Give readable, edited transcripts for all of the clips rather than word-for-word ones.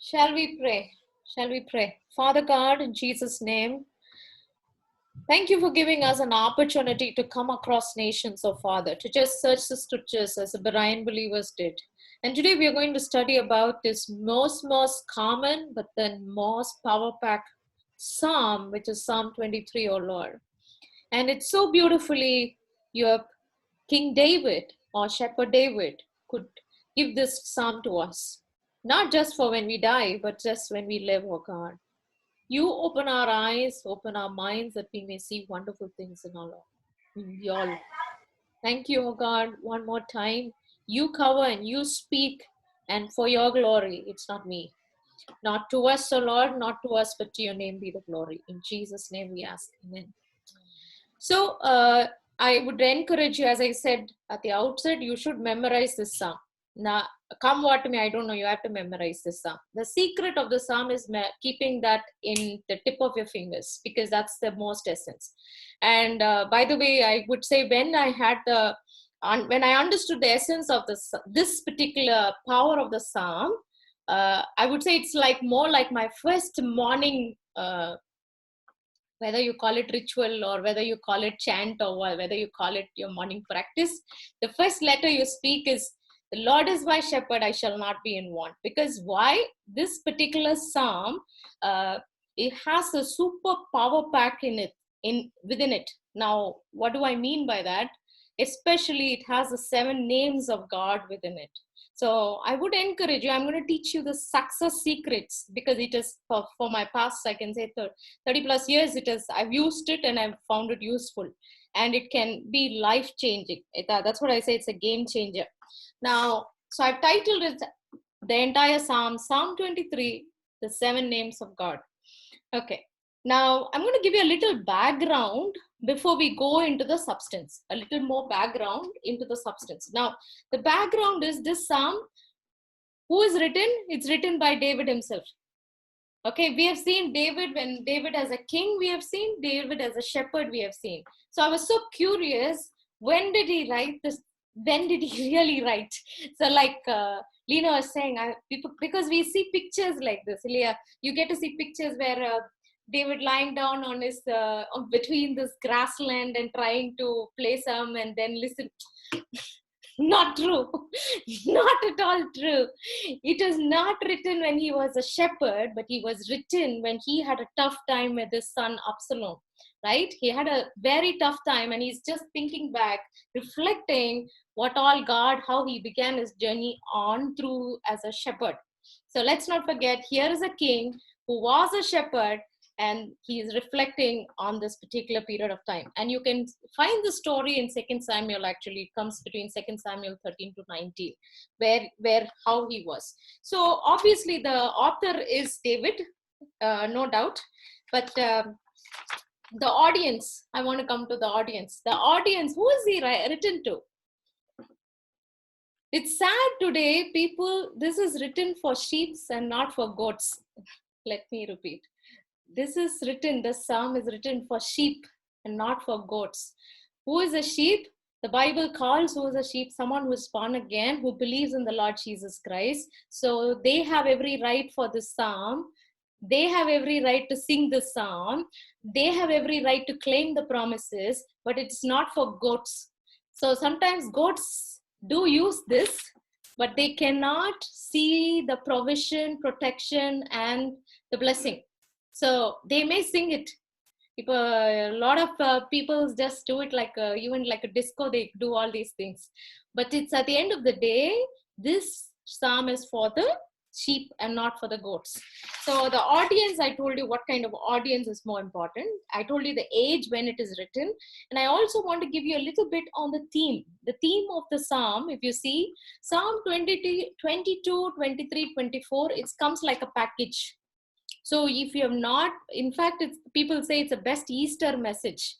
Shall we pray? Shall we pray? Father God, in Jesus' name, thank you for giving us an opportunity to come across nations, oh Father, to just search the scriptures as the Berean believers did. And today we are going to study about this most common but then most power-packed psalm, which is Psalm 23, oh Lord. And it's so beautifully your King David or Shepherd David could give this psalm to us. Not just for when we die, but just when we live, oh God. You open our eyes, open our minds that we may see wonderful things in our life. In your life. Thank you, oh God, one more time. You cover and you speak, and for your glory, it's not me. Not to us, O Lord, not to us, but to your name be the glory. In Jesus' name we ask. Amen. So I would encourage you, as I said at the outset, you should memorize this psalm. Now, come what may, I don't know, you have to memorize this psalm. The secret of the psalm is keeping that in the tip of your fingers, because that's the most essence. And by the way, I would say when I understood the essence of this particular power of the psalm, I would say it's like more like my first morning, whether you call it ritual or whether you call it chant or whether you call it your morning practice. The first letter you speak is, the Lord is my shepherd, I shall not be in want. Because why? This particular psalm, it has a super power pack within it. Now, what do I mean by that? Especially it has the 7 names of God within it. So I would encourage you, I'm going to teach you the success secrets, because it is for my past, I can say 30 plus years, I've used it and I've found it useful, and it can be life changing. That's what I say, it's a game changer. Now, so I've titled it the entire Psalm 23, the 7 names of God. Okay. Now, I'm going to give you a little background before we go into the substance, a little more background into the substance. Now, the background is this psalm. Who is written? It's written by David himself. Okay, we have seen David when David as a king, we have seen David as a shepherd, we have seen. So I was so curious, when did he write this? When did he really write? So like Lena was saying, because we see pictures like this, Leah, you get to see pictures where David lying down on his between this grassland and trying to play some and then listen. Not true. Not at all true. It was not written when he was a shepherd, but he was written when he had a tough time with his son Absalom, right? He had a very tough time, and he's just thinking back, reflecting what all God, how he began his journey on through as a shepherd. So let's not forget, here is a king who was a shepherd, and he is reflecting on this particular period of time. And you can find the story in 2 Samuel. Actually, it comes between 2 Samuel 13 to 19, where how he was. So obviously the author is David, no doubt, but the audience, I want to come to the audience. The audience, who is he written to? It's sad today, people, this is written for sheep and not for goats. Let me repeat. This is written, the psalm is written for sheep and not for goats. Who is a sheep? The Bible calls who is a sheep someone who is born again, who believes in the Lord Jesus Christ. So they have every right for this psalm. They have every right to sing this psalm. They have every right to claim the promises, but it's not for goats. So sometimes goats do use this, but they cannot see the provision, protection, and the blessing. So they may sing it. A lot of people just do it like even like a disco. They do all these things, but it's at the end of the day, this psalm is for the sheep and not for the goats. So the audience, I told you what kind of audience is more important. I told you the age when it is written, and I also want to give you a little bit on the theme. The theme of the psalm, if you see Psalm 22, 23, 24, it comes like a package. So if you have not, in fact, people say it's a best Easter message.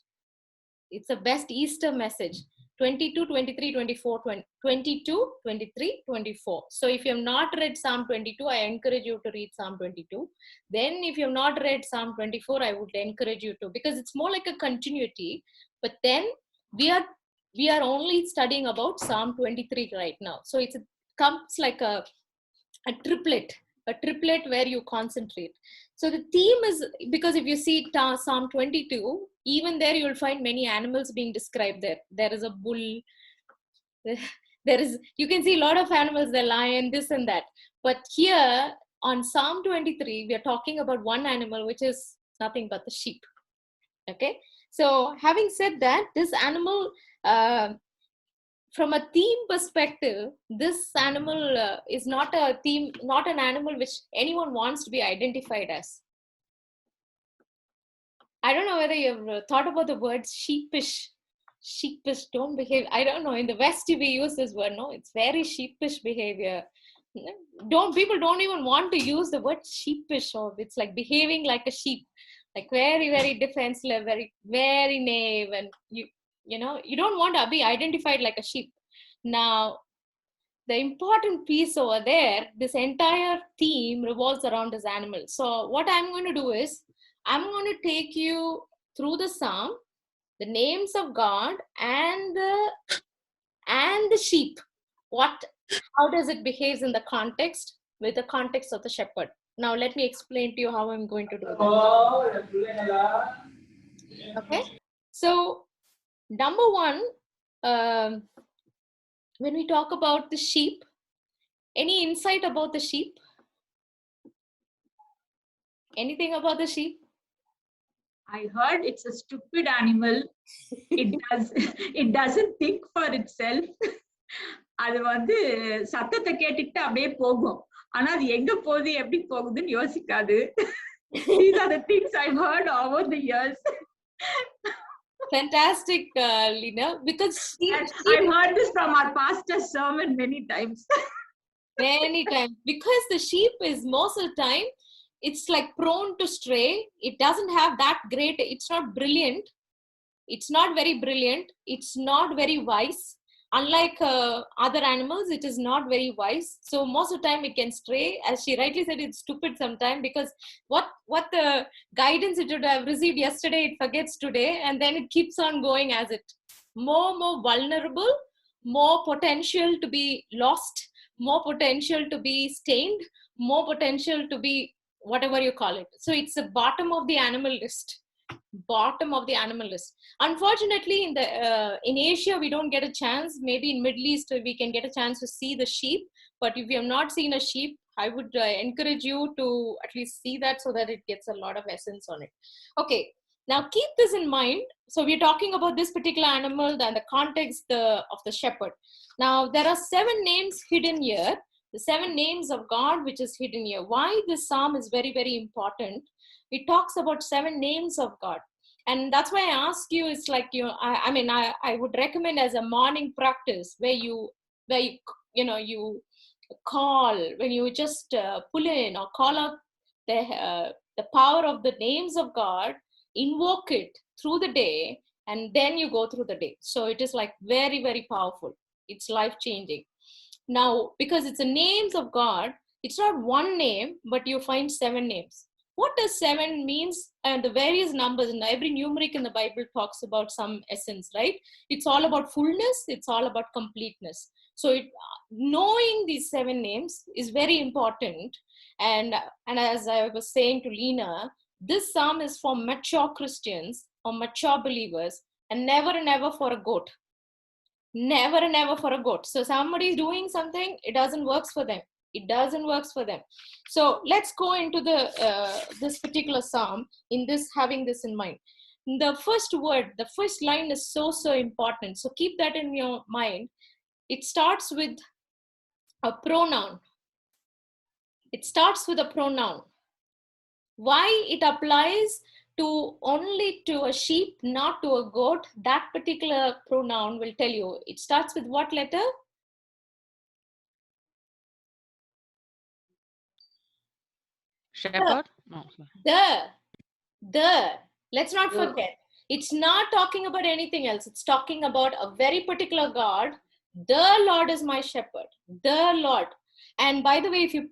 It's a best Easter message. 22, 23, 24, 22, 23, 24. So if you have not read Psalm 22, I encourage you to read Psalm 22. Then if you have not read Psalm 24, I would encourage you to, because it's more like a continuity. But then we are only studying about Psalm 23 right now. So it comes like a triplet. a triplet where you concentrate. So the theme is, because if you see Psalm 22, even there you will find many animals being described there. There is a bull, there is, you can see a lot of animals, the lion, this and that. But here on Psalm 23, we are talking about one animal, which is nothing but the sheep. Okay. So having said that, this animal, from a theme perspective, this animal is not a theme, not an animal which anyone wants to be identified as. I don't know whether you've thought about the word sheepish. Sheepish, don't behave. I don't know. In the West, we use this word. No, it's very sheepish behavior. People don't even want to use the word sheepish, or it's like behaving like a sheep, like very, very defensive, very, very naive, and you know, you don't want to be identified like a sheep. Now, the important piece over there, this entire theme revolves around this animal. So what I'm going to do is, I'm going to take you through the psalm, the names of God, and the sheep. How does it behaves in the context, with the context of the shepherd. Now let me explain to you how I'm going to do that. Okay, so number one, when we talk about the sheep, any insight about the sheep? Anything about the sheep? I heard it's a stupid animal. It doesn't think for itself. அது வந்து சத்தத்தை கேட்டுட்டு அப்படியே போகும். ஆனா அது எங்க போகுது எப்படி போகுதுன்னு யோசிக்காது. These are the things I've heard over the years. Fantastic, Lina, because I've heard this from our pastor's sermon many times. Many times, because the sheep is most of the time, it's like prone to stray. It doesn't have that great, it's not brilliant. It's not very brilliant. It's not very wise. Unlike other animals, it is not very wise. So most of the time it can stray. As she rightly said, it's stupid sometimes, because what the guidance it would have received yesterday, it forgets today, and then it keeps on going as it more vulnerable, more potential to be lost, more potential to be stained, more potential to be whatever you call it. So it's the bottom of the animal list. Unfortunately, in Asia we don't get a chance. Maybe in Middle East we can get a chance to see the sheep, but if you have not seen a sheep, I would encourage you to at least see that, so that it gets a lot of essence on it. Okay, now keep this in mind. So we're talking about this particular animal and the context of the shepherd. Now there are 7 names hidden here, the 7 names of God which is hidden here. Why this psalm is very, very important? It talks about 7 names of God. And that's why I ask you, it's like, I would recommend as a morning practice, where you call, when you just pull in or call out the power of the names of God, invoke it through the day, and then you go through the day. So it is like very, very powerful. It's life changing. Now, because it's the names of God, it's not one name, but you find 7 names. What does 7 means? And the various numbers, and every numeric in the Bible talks about some essence, right? It's all about fullness. It's all about completeness. So knowing these 7 names is very important. And as I was saying to Lena, this psalm is for mature Christians or mature believers, and never and ever for a goat. Never and ever for a goat. So somebody is doing something, it doesn't work for them. It doesn't work for them. So let's go into this particular psalm in this, having this in mind. The first word, the first line is so important. So keep that in your mind. It starts with a pronoun. It starts with a pronoun. Why it applies to only to a sheep, not to a goat, that particular pronoun will tell you. It starts with what letter? Shepherd? No. The. Let's not forget. It's not talking about anything else. It's talking about a very particular God. The Lord is my shepherd. The Lord. And by the way, if you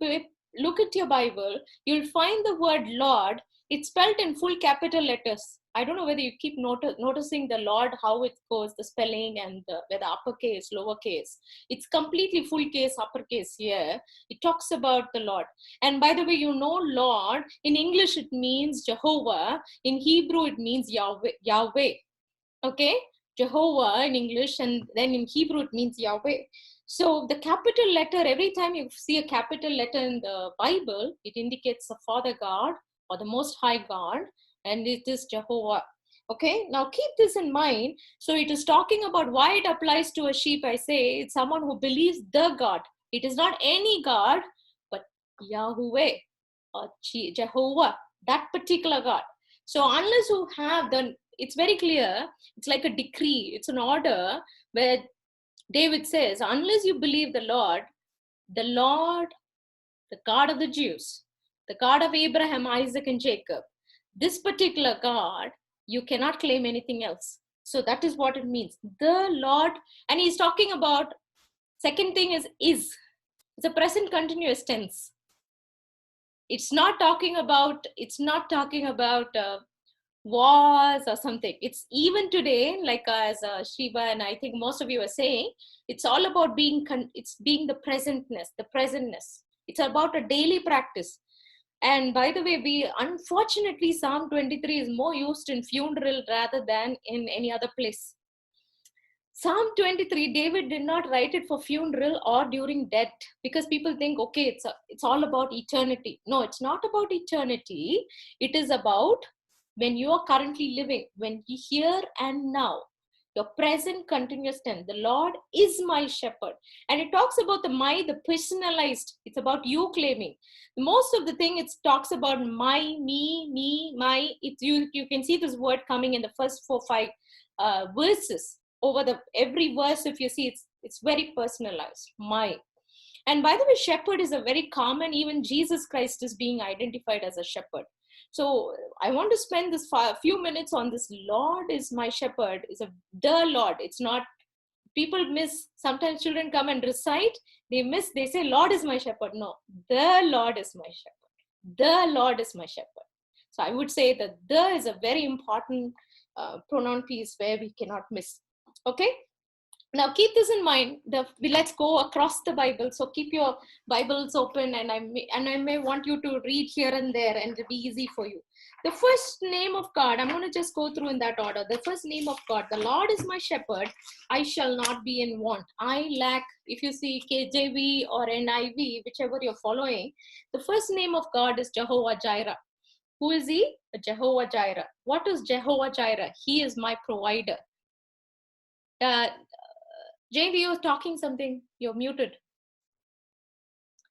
look at your Bible, you'll find the word Lord. It's spelled in full capital letters. I don't know whether you keep noticing the Lord, how it goes, the spelling and whether uppercase, lowercase. It's completely full case, uppercase here. It talks about the Lord. And by the way, Lord, in English it means Jehovah. In Hebrew it means Yahweh. Yahweh. Okay? Jehovah in English, and then in Hebrew it means Yahweh. So the capital letter, every time you see a capital letter in the Bible, it indicates the Father God or the Most High God, and it is Jehovah. Okay, now keep this in mind. So it is talking about why it applies to a sheep. I say it's someone who believes the God. It is not any God, but Yahweh or Jehovah, that particular God. So unless you have it's very clear, it's like a decree, it's an order where David says, unless you believe the Lord, the God of the Jews, the God of Abraham, Isaac, and Jacob, this particular God, you cannot claim anything else. So that is what it means. The Lord, and he's talking about, second thing is. It's a present continuous tense. It's not talking about was or something. It's even today, like as Shiva and I think most of you are saying, it's all about being the presentness. It's about a daily practice. And by the way, unfortunately, Psalm 23 is more used in funeral rather than in any other place. Psalm 23, David did not write it for funeral or during death, because people think, okay, it's all about eternity. No, it's not about eternity. It is about when you are currently living, when you here and now, your present continuous tense. The Lord is my shepherd. And it talks about the personalized. It's about you claiming. Most of the thing, it talks about my, me, my. You can see this word coming in the first 4-5 verses. Over every verse, if you see, it's very personalized. My. And by the way, shepherd is a very common, even Jesus Christ is being identified as a shepherd. So I want to spend this few minutes on this. Lord is my shepherd, is the Lord. It's not, people miss, sometimes children come and recite, they say, Lord is my shepherd. No, the Lord is my shepherd. The Lord is my shepherd. So I would say that the is a very important pronoun piece where we cannot miss. Okay, now keep this in mind. Let's go across the Bible. So keep your Bibles open, and I may want you to read here and there, and it'll be easy for you. The first name of God, I'm going to just go through in that order. The first name of God, the Lord is my shepherd, I shall not be in want. I lack, if you see KJV or NIV, whichever you're following, the first name of God is Jehovah Jireh. Who is he? Jehovah Jireh. What is Jehovah Jireh? He is my provider. Jane, you're talking something. You're muted.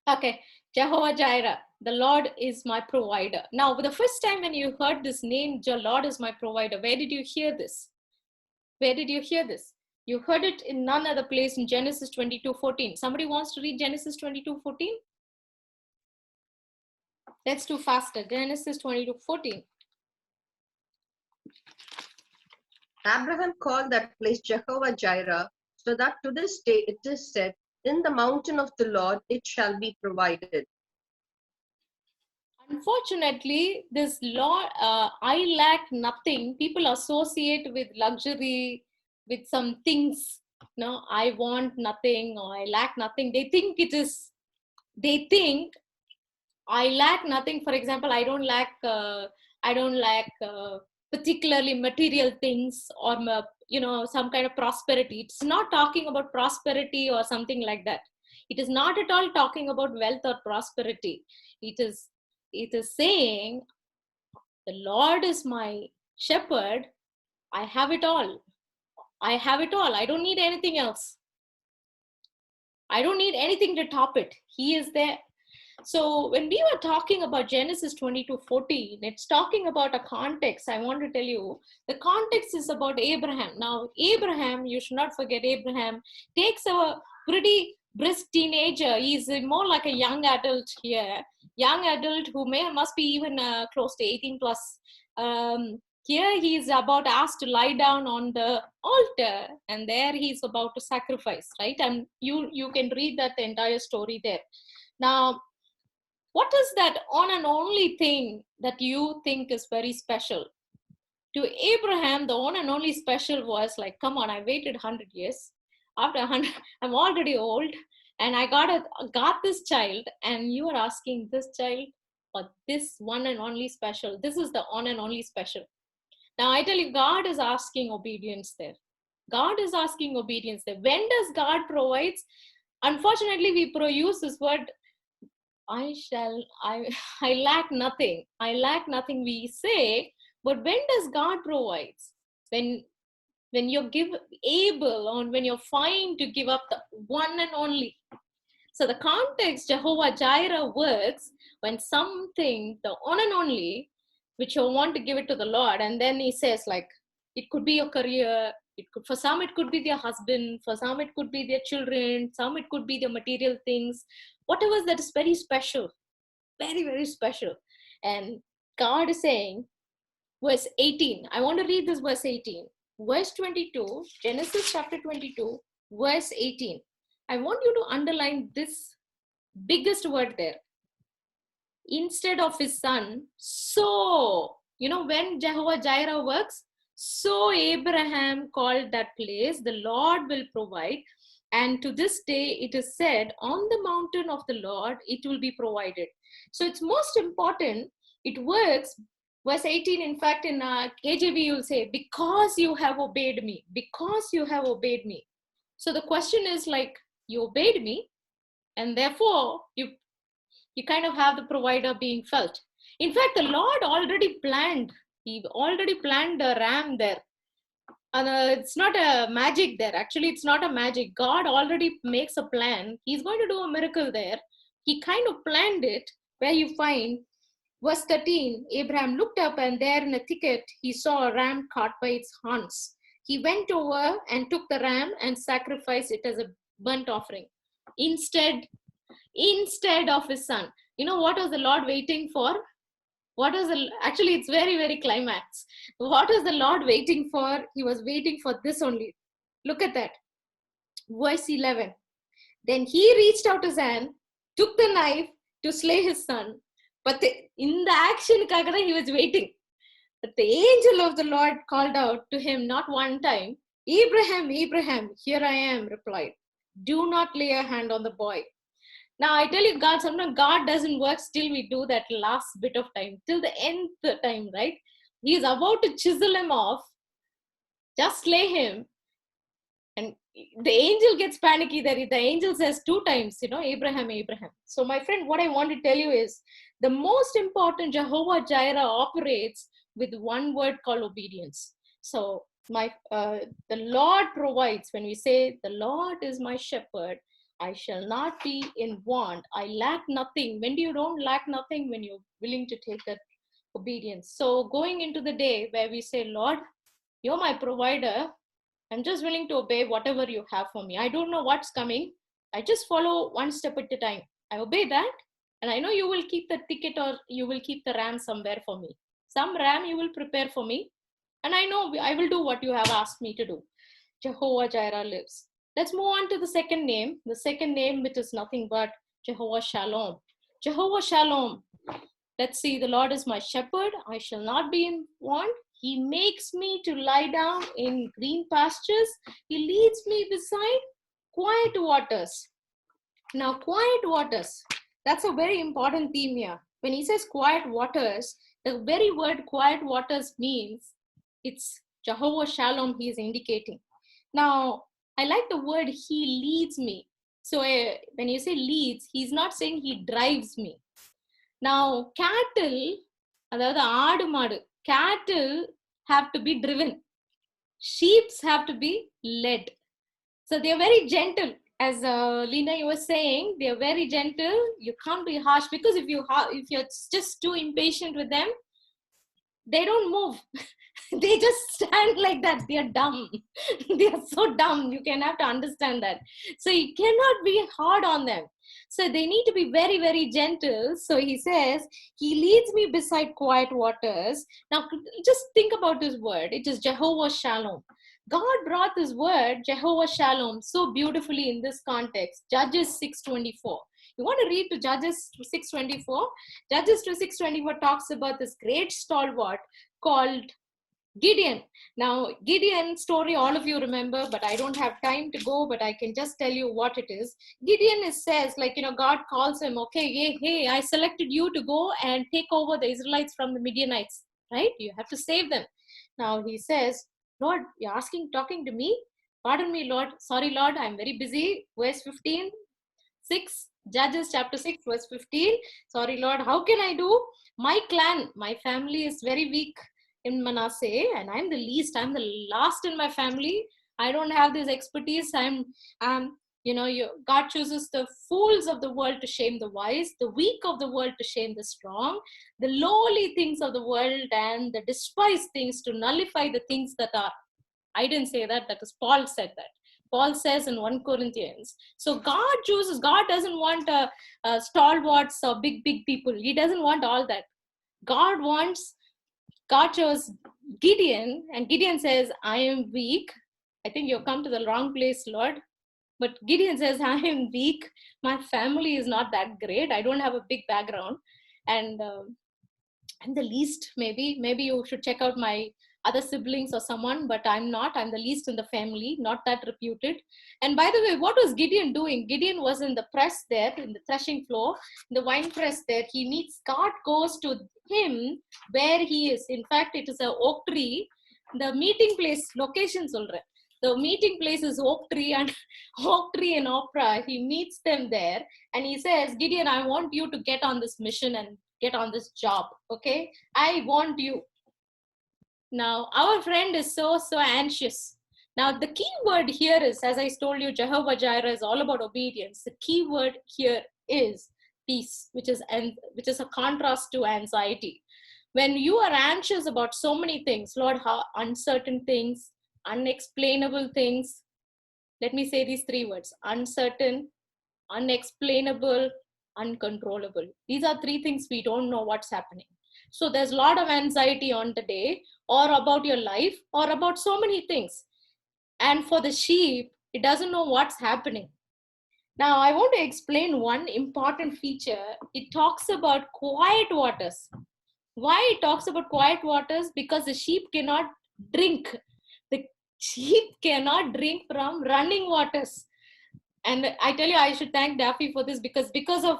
Okay. Jehovah Jireh. The Lord is my provider. Now, the first time when you heard this name, the Lord is my provider, where did you hear this? Where did you hear this? You heard it in none other place in Genesis 22:14. Somebody wants to read Genesis 22:14? Let's do faster. Genesis 22:14. Abraham called that place Jehovah Jireh, so that to this day it is said, in the mountain of the Lord it shall be provided. Unfortunately, this law, I lack nothing. People associate with luxury, with some things. No, I want nothing, or I lack nothing. They think I lack nothing. For example, I don't lack particularly material things, or some kind of prosperity. It's not talking about prosperity or something like that. It is not at all talking about wealth or prosperity. It is saying, the Lord is my shepherd. I have it all. I have it all. I don't need anything else. I don't need anything to top it. He is there. So when we were talking about Genesis 22:14, it's talking about a context. I want to tell you, the context is about Abraham. Now, Abraham, you should not forget, Abraham takes a pretty brisk teenager. He's more like a young adult here. Young adult who must be even close to 18 plus. Here he's about asked to lie down on the altar, and there he's about to sacrifice, right? And you can read that the entire story there. Now, what is that one and only thing that you think is very special? To Abraham, the one and only special was like, come on, I waited 100 years. After 100, I'm already old, and I got this child, and you are asking this child for this one and only special. This is the one and only special. Now I tell you, God is asking obedience there. God is asking obedience there. When does God provides? Unfortunately, we use this word, I lack nothing. I lack nothing, we say, but when does God provides? When you're able, or when you're fine to give up the one and only. So the context, Jehovah Jireh, works when something, the one and only, which you want to give it to the Lord, and then he says, like, it could be your career, for some it could be their husband, for some it could be their children, some it could be their material things, whatever that is very special, very, very special. And God is saying, verse 18, I want to read this verse 18. Verse 22, Genesis chapter 22, verse 18. I want you to underline this biggest word there. Instead of his son, so, when Jehovah Jireh works, so Abraham called that place, the Lord will provide. And to this day, it is said, on the mountain of the Lord, it will be provided. So it's most important. It works. Verse 18, in fact, in KJV, you'll say, because you have obeyed me, because you have obeyed me. So the question is like, you obeyed me, and therefore you kind of have the provider being felt. In fact, the Lord already planned. He already planned a ram there. And it's not a magic there. Actually, it's not a magic. God already makes a plan. He's going to do a miracle there. He kind of planned it, where you find verse 13, Abraham looked up, and there in a thicket, he saw a ram caught by its horns. He went over and took the ram and sacrificed it as a burnt offering instead of his son. What was the Lord waiting for? Actually, it's very, very climax. What was the Lord waiting for? He was waiting for this only. Look at that. Verse 11. Then he reached out his hand, took the knife to slay his son. But in the action, he was waiting. But the angel of the Lord called out to him not one time, Abraham, Abraham, here I am, replied. Do not lay a hand on the boy. Now, I tell you, sometimes God doesn't work till we do that last bit of time, till the nth time, right? He is about to chisel him off, just slay him. And the angel gets panicky there. The angel says 2 times, Abraham, Abraham. So, my friend, what I want to tell you is the most important Jehovah Jireh operates with one word called obedience. So, the Lord provides. When we say, the Lord is my shepherd, I shall not be in want. I lack nothing. When you don't lack nothing? When you're willing to take that obedience. So going into the day where we say, Lord, you're my provider. I'm just willing to obey whatever you have for me. I don't know what's coming. I just follow one step at a time. I obey that. And I know you will keep the ticket, or you will keep the ram somewhere for me. Some ram you will prepare for me. And I know I will do what you have asked me to do. Jehovah Jireh lives. Let's move on to the second name. The second name, which is nothing but Jehovah Shalom. Jehovah Shalom. Let's see. The Lord is my shepherd. I shall not be in want. He makes me to lie down in green pastures. He leads me beside quiet waters. Now, quiet waters. That's a very important theme here. When he says quiet waters, the very word quiet waters means it's Jehovah Shalom he is indicating. Now, I like the word he leads me. So when you say leads, he's not saying he drives me. Now, cattle have to be driven. Sheep have to be led. So they're very gentle. As Lena, you were saying, they're very gentle. You can't be harsh, because if you're just too impatient with them, they don't move. They just stand like that. They are dumb. They are so dumb. You can have to understand that. So you cannot be hard on them. So they need to be very, very gentle. So he says, he leads me beside quiet waters. Now, just think about this word. It is Jehovah Shalom. God brought this word, Jehovah Shalom, so beautifully in this context. Judges 6:24. You want to read to Judges 6:24? Judges 6:24 talks about this great stalwart called Gideon. Now, Gideon's story, all of you remember, but I don't have time to go, but I can just tell you what it is. Gideon says, like, God calls him, okay, hey, I selected you to go and take over the Israelites from the Midianites, right? You have to save them. Now, he says, Lord, you're talking to me? Pardon me, Lord. Sorry, Lord, I'm very busy. Verse 15, 6, Judges chapter 6, verse 15. Sorry, Lord, how can I do? My clan, my family is very weak in Manasseh, and I'm the least. I'm the last in my family. I don't have this expertise. God chooses the fools of the world to shame the wise, the weak of the world to shame the strong, the lowly things of the world and the despised things to nullify the things that are. I didn't say that. That is Paul said that. Paul says in 1 Corinthians. So God chooses. God doesn't want stalwarts or big people. He doesn't want all that. God chose Gideon, and Gideon says, I am weak. I think you've come to the wrong place, Lord. But Gideon says, I am weak. My family is not that great. I don't have a big background. And I'm the least, maybe you should check out my other siblings or someone, but I'm the least in the family, not that reputed. And by the way, what was Gideon doing? Gideon was in the press there, in the threshing floor, in the wine press there. God goes to him where he is. In fact, it is a oak tree. The meeting place, location solre. The meeting place is oak tree and oak tree in Opera. He meets them there and he says, Gideon, I want you to get on this mission and get on this job. Okay, I want you. Now our friend is so anxious. Now the key word here is, as I told you, Jehovah Jireh is all about obedience. The key word here is peace, which is a contrast to anxiety. When you are anxious about so many things, Lord, how uncertain things, unexplainable things. Let me say these three words: uncertain, unexplainable, uncontrollable. These are three things we don't know what's happening. So there's a lot of anxiety on the day, or about your life, or about so many things. And for the sheep, it doesn't know what's happening. Now, I want to explain one important feature. It talks about quiet waters. Why it talks about quiet waters? Because the sheep cannot drink. The sheep cannot drink from running waters. And I tell you, I should thank Daffy for this, because of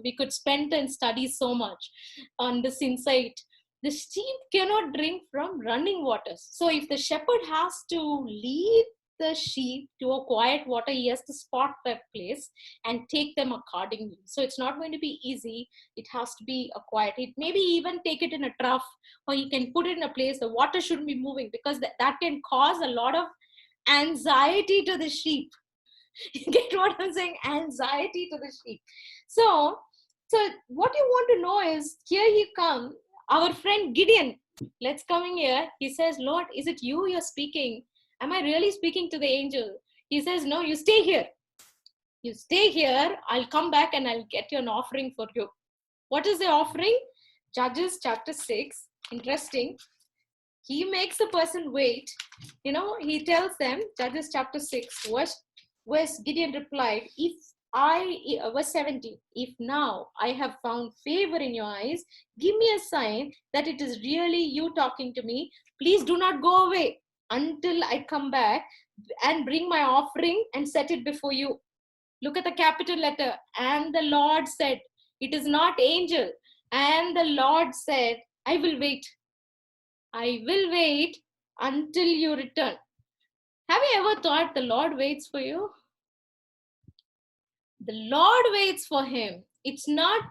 we could spend and study so much on this insight. The sheep cannot drink from running waters. So if the shepherd has to lead the sheep to a quiet water, he has to spot that place and take them accordingly. So it's not going to be easy. It has to be a quiet. It maybe even take it in a trough, or you can put it in a place the water shouldn't be moving, because that can cause a lot of anxiety to the sheep. You get what I'm saying? Anxiety to the sheep. So what you want to know is, here he comes, our friend Gideon. Let's come in here. He says, Lord, is it you you're speaking? Am I really speaking to the angel? He says, no, you stay here. You stay here. I'll come back and I'll get you an offering for you. What is the offering? Judges chapter 6. Interesting. He makes the person wait. He tells them, Judges chapter 6, verse Gideon replied, verse 17, if now I have found favor in your eyes, give me a sign that it is really you talking to me. Please do not go away until I come back and bring my offering and set it before you. Look at the capital letter. And the Lord said, it is not angel. And the Lord said, I will wait. I will wait until you return. Have you ever thought the Lord waits for you? The Lord waits for him. It's not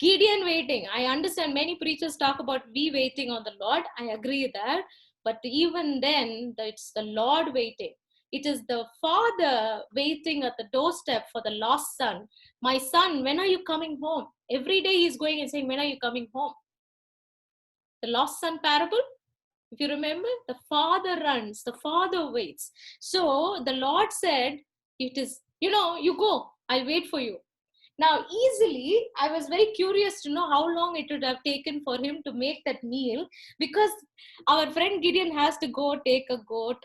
Gideon waiting. I understand many preachers talk about we waiting on the Lord. I agree with that. But even then, it's the Lord waiting. It is the father waiting at the doorstep for the lost son. My son, when are you coming home? Every day he's going and saying, when are you coming home? The lost son parable, if you remember, the father runs, the father waits. So the Lord said, it is, you go, I'll wait for you. Now, easily, I was very curious to know how long it would have taken for him to make that meal, because our friend Gideon has to go take a goat,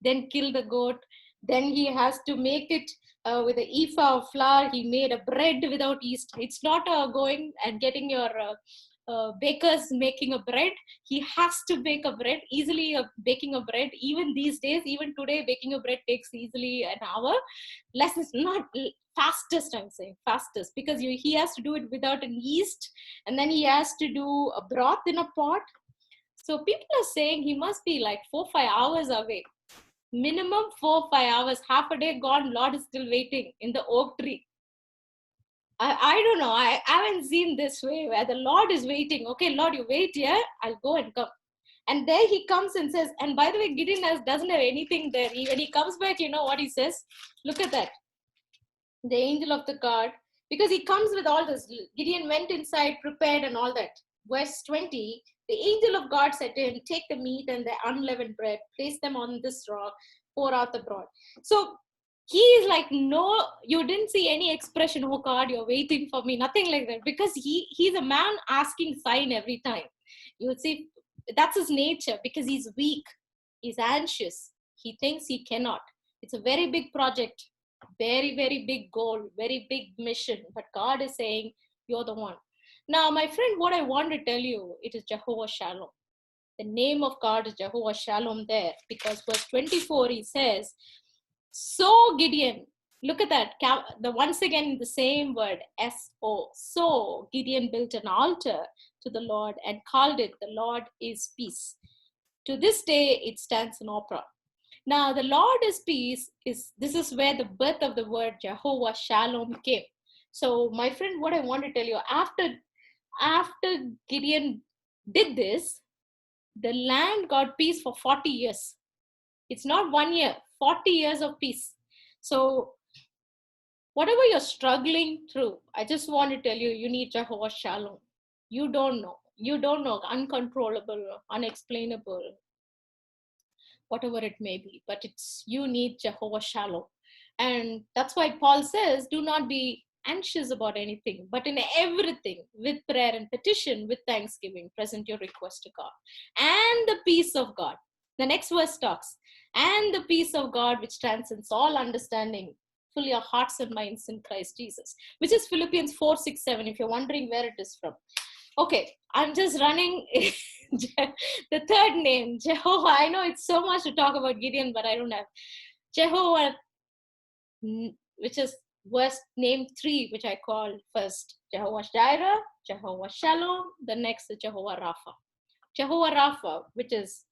then kill the goat. Then he has to make it with an ephah of flour. He made a bread without yeast. It's not going and getting your bakers making a bread. He has to bake a bread, easily baking a bread. Even these days, even today, baking a bread takes easily an hour. Less is not fastest, I'm saying fastest, because he has to do it without an yeast, and then he has to do a broth in a pot. So people are saying he must be like 4-5 hours away. Minimum 4-5 hours, half a day gone, Lord is still waiting in the oak tree. I don't know. I haven't seen this way where the Lord is waiting. Okay, Lord, you wait here. I'll go and come. And there he comes and says, and by the way, Gideon doesn't have anything there. When he comes back, you know what he says? Look at that. The angel of the God, because he comes with all this. Gideon went inside, prepared and all that. Verse 20, the angel of God said to him, take the meat and the unleavened bread, place them on this rock, pour out the broth. So he is like, no, you didn't see any expression, oh God, you're waiting for me, nothing like that, because he's a man asking sign every time. You would see that's his nature, because he's weak, he's anxious, he thinks he cannot. It's a very big project, very, very big goal, very big mission, but God is saying, you're the one. Now, my friend, what I want to tell you, it is Jehovah Shalom. The name of God is Jehovah Shalom there, because verse 24, he says, so Gideon, look at that, once again the same word, S-O. So Gideon built an altar to the Lord and called it, the Lord is peace. To this day, it stands in Ophrah. Now, the Lord is peace, this is where the birth of the word Jehovah Shalom came. So, my friend, what I want to tell you, after Gideon did this, the land got peace for 40 years. It's not 1 year, 40 years of peace. So, whatever you're struggling through, I just want to tell you, you need Jehovah Shalom. You don't know, uncontrollable, unexplainable, whatever it may be, but you need Jehovah Shalom. And that's why Paul says, do not be anxious about anything, but in everything, with prayer and petition, with thanksgiving, present your request to God. And the peace of God. The next verse talks, and the peace of God, which transcends all understanding, fill your hearts and minds in Christ Jesus, which is Philippians 4:6-7, if you're wondering where it is from. Okay, I'm just running the third name, Jehovah. I know it's so much to talk about Gideon, but I don't have. Jehovah, which is verse name 3, which I call first Jehovah Jireh, Jehovah Shalom, the next is Jehovah Rapha. Jehovah Rapha, which is,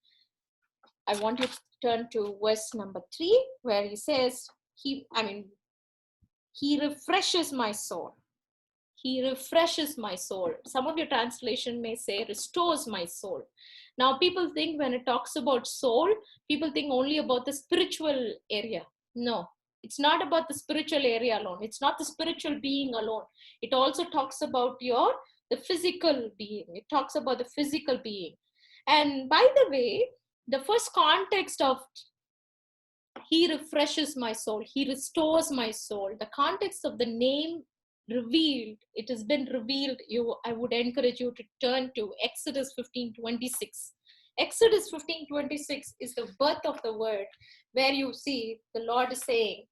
I want you to turn to verse number 3, where he says, he refreshes my soul. He refreshes my soul. Some of your translation may say restores my soul. Now, people think when it talks about soul, people think only about the spiritual area. No, it's not about the spiritual area alone. It's not the spiritual being alone. It also talks about the physical being. It talks about the physical being. And by the way, the first context of he refreshes my soul, he restores my soul, the context of the name revealed, it has been revealed. I would encourage you to turn to Exodus 15:26. Exodus 15:26 is the birth of the word, where you see the Lord is saying,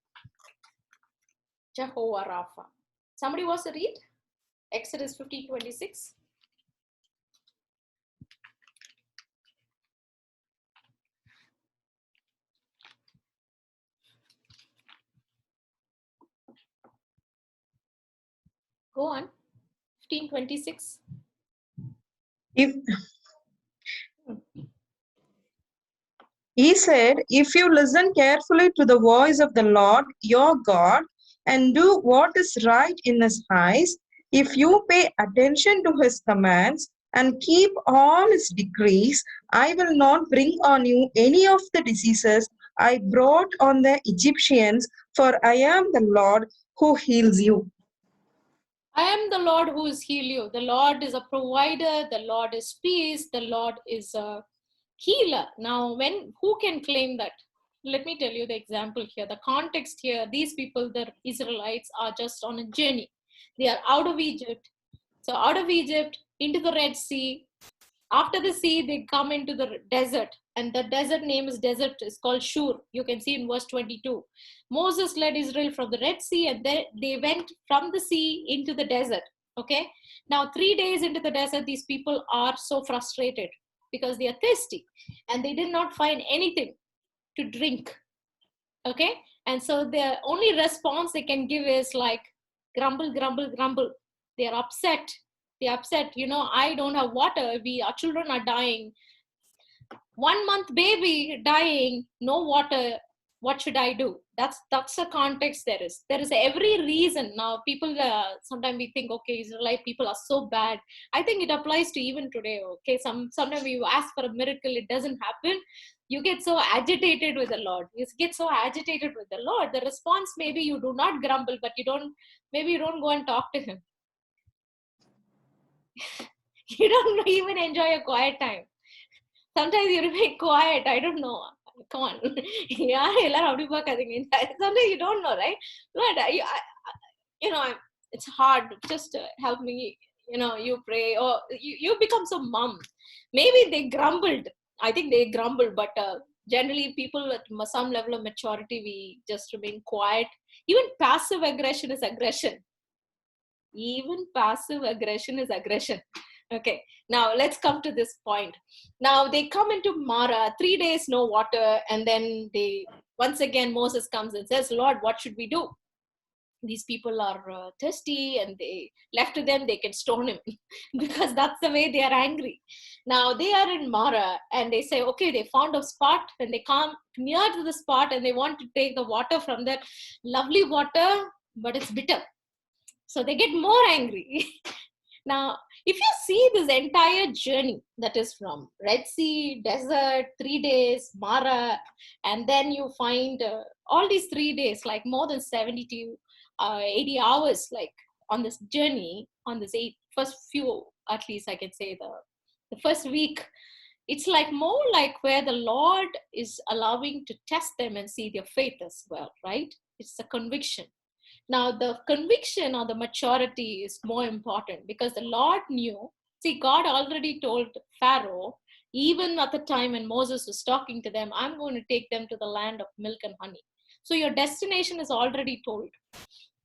Jehovah Rapha. Somebody wants to read Exodus 15:26? Go on. 15:26. He said, if you listen carefully to the voice of the Lord your God and do what is right in his eyes, if you pay attention to his commands and keep all his decrees, I will not bring on you any of the diseases I brought on the Egyptians, for I am the Lord who heals you. I am the Lord who is heal you. The Lord is a provider. The Lord is peace. The Lord is a healer. Now, who can claim that? Let me tell you the example here. The context here, these people, the Israelites, are just on a journey. They are out of Egypt. So out of Egypt, into the Red Sea. After the sea, they come into the desert. And the desert name is called Shur. You can see in verse 22. Moses led Israel from the Red Sea, and they went from the sea into the desert. Okay. Now, 3 days into the desert, these people are so frustrated because they are thirsty and they did not find anything to drink. Okay. And so the only response they can give is like grumble, grumble, grumble. They are upset. They're upset. I don't have water. Our children are dying. 1 month baby dying, no water. What should I do? That's the context there is. There is every reason. Now people, sometimes we think, okay, Israelite people are so bad. I think it applies to even today. Okay, sometimes you ask for a miracle, it doesn't happen. You get so agitated with the Lord. You get so agitated with the Lord. The response, maybe you do not grumble, but you don't go and talk to him. You don't even enjoy a quiet time. Sometimes you remain quiet. I don't know. Come on. Yeah, sometimes you don't know, right? Lord, it's hard. Just help me. You pray, or you become so mum. Maybe they grumbled. I think they grumbled, but generally people at some level of maturity, we just remain quiet. Even passive aggression is aggression. Even passive aggression is aggression. Okay, now let's come to this point. Now they come into Mara, 3 days, no water. And then once again, Moses comes and says, Lord, what should we do? These people are thirsty, and they left to them, they can stone him because that's the way they are angry. Now they are in Mara and they say, okay, they found a spot, and they come near to the spot and they want to take the water from that lovely water, but it's bitter. So they get more angry. Now, if you see this entire journey that is from Red Sea, desert, 3 days, Mara, and then you find all these 3 days, like more than 70 to 80 hours, like on this journey, on this first few, at least I can say the first week, it's like more like where the Lord is allowing to test them and see their faith as well, right? It's a conviction. Now, the conviction or the maturity is more important because the Lord knew. See, God already told Pharaoh, even at the time when Moses was talking to them, I'm going to take them to the land of milk and honey. So your destination is already told.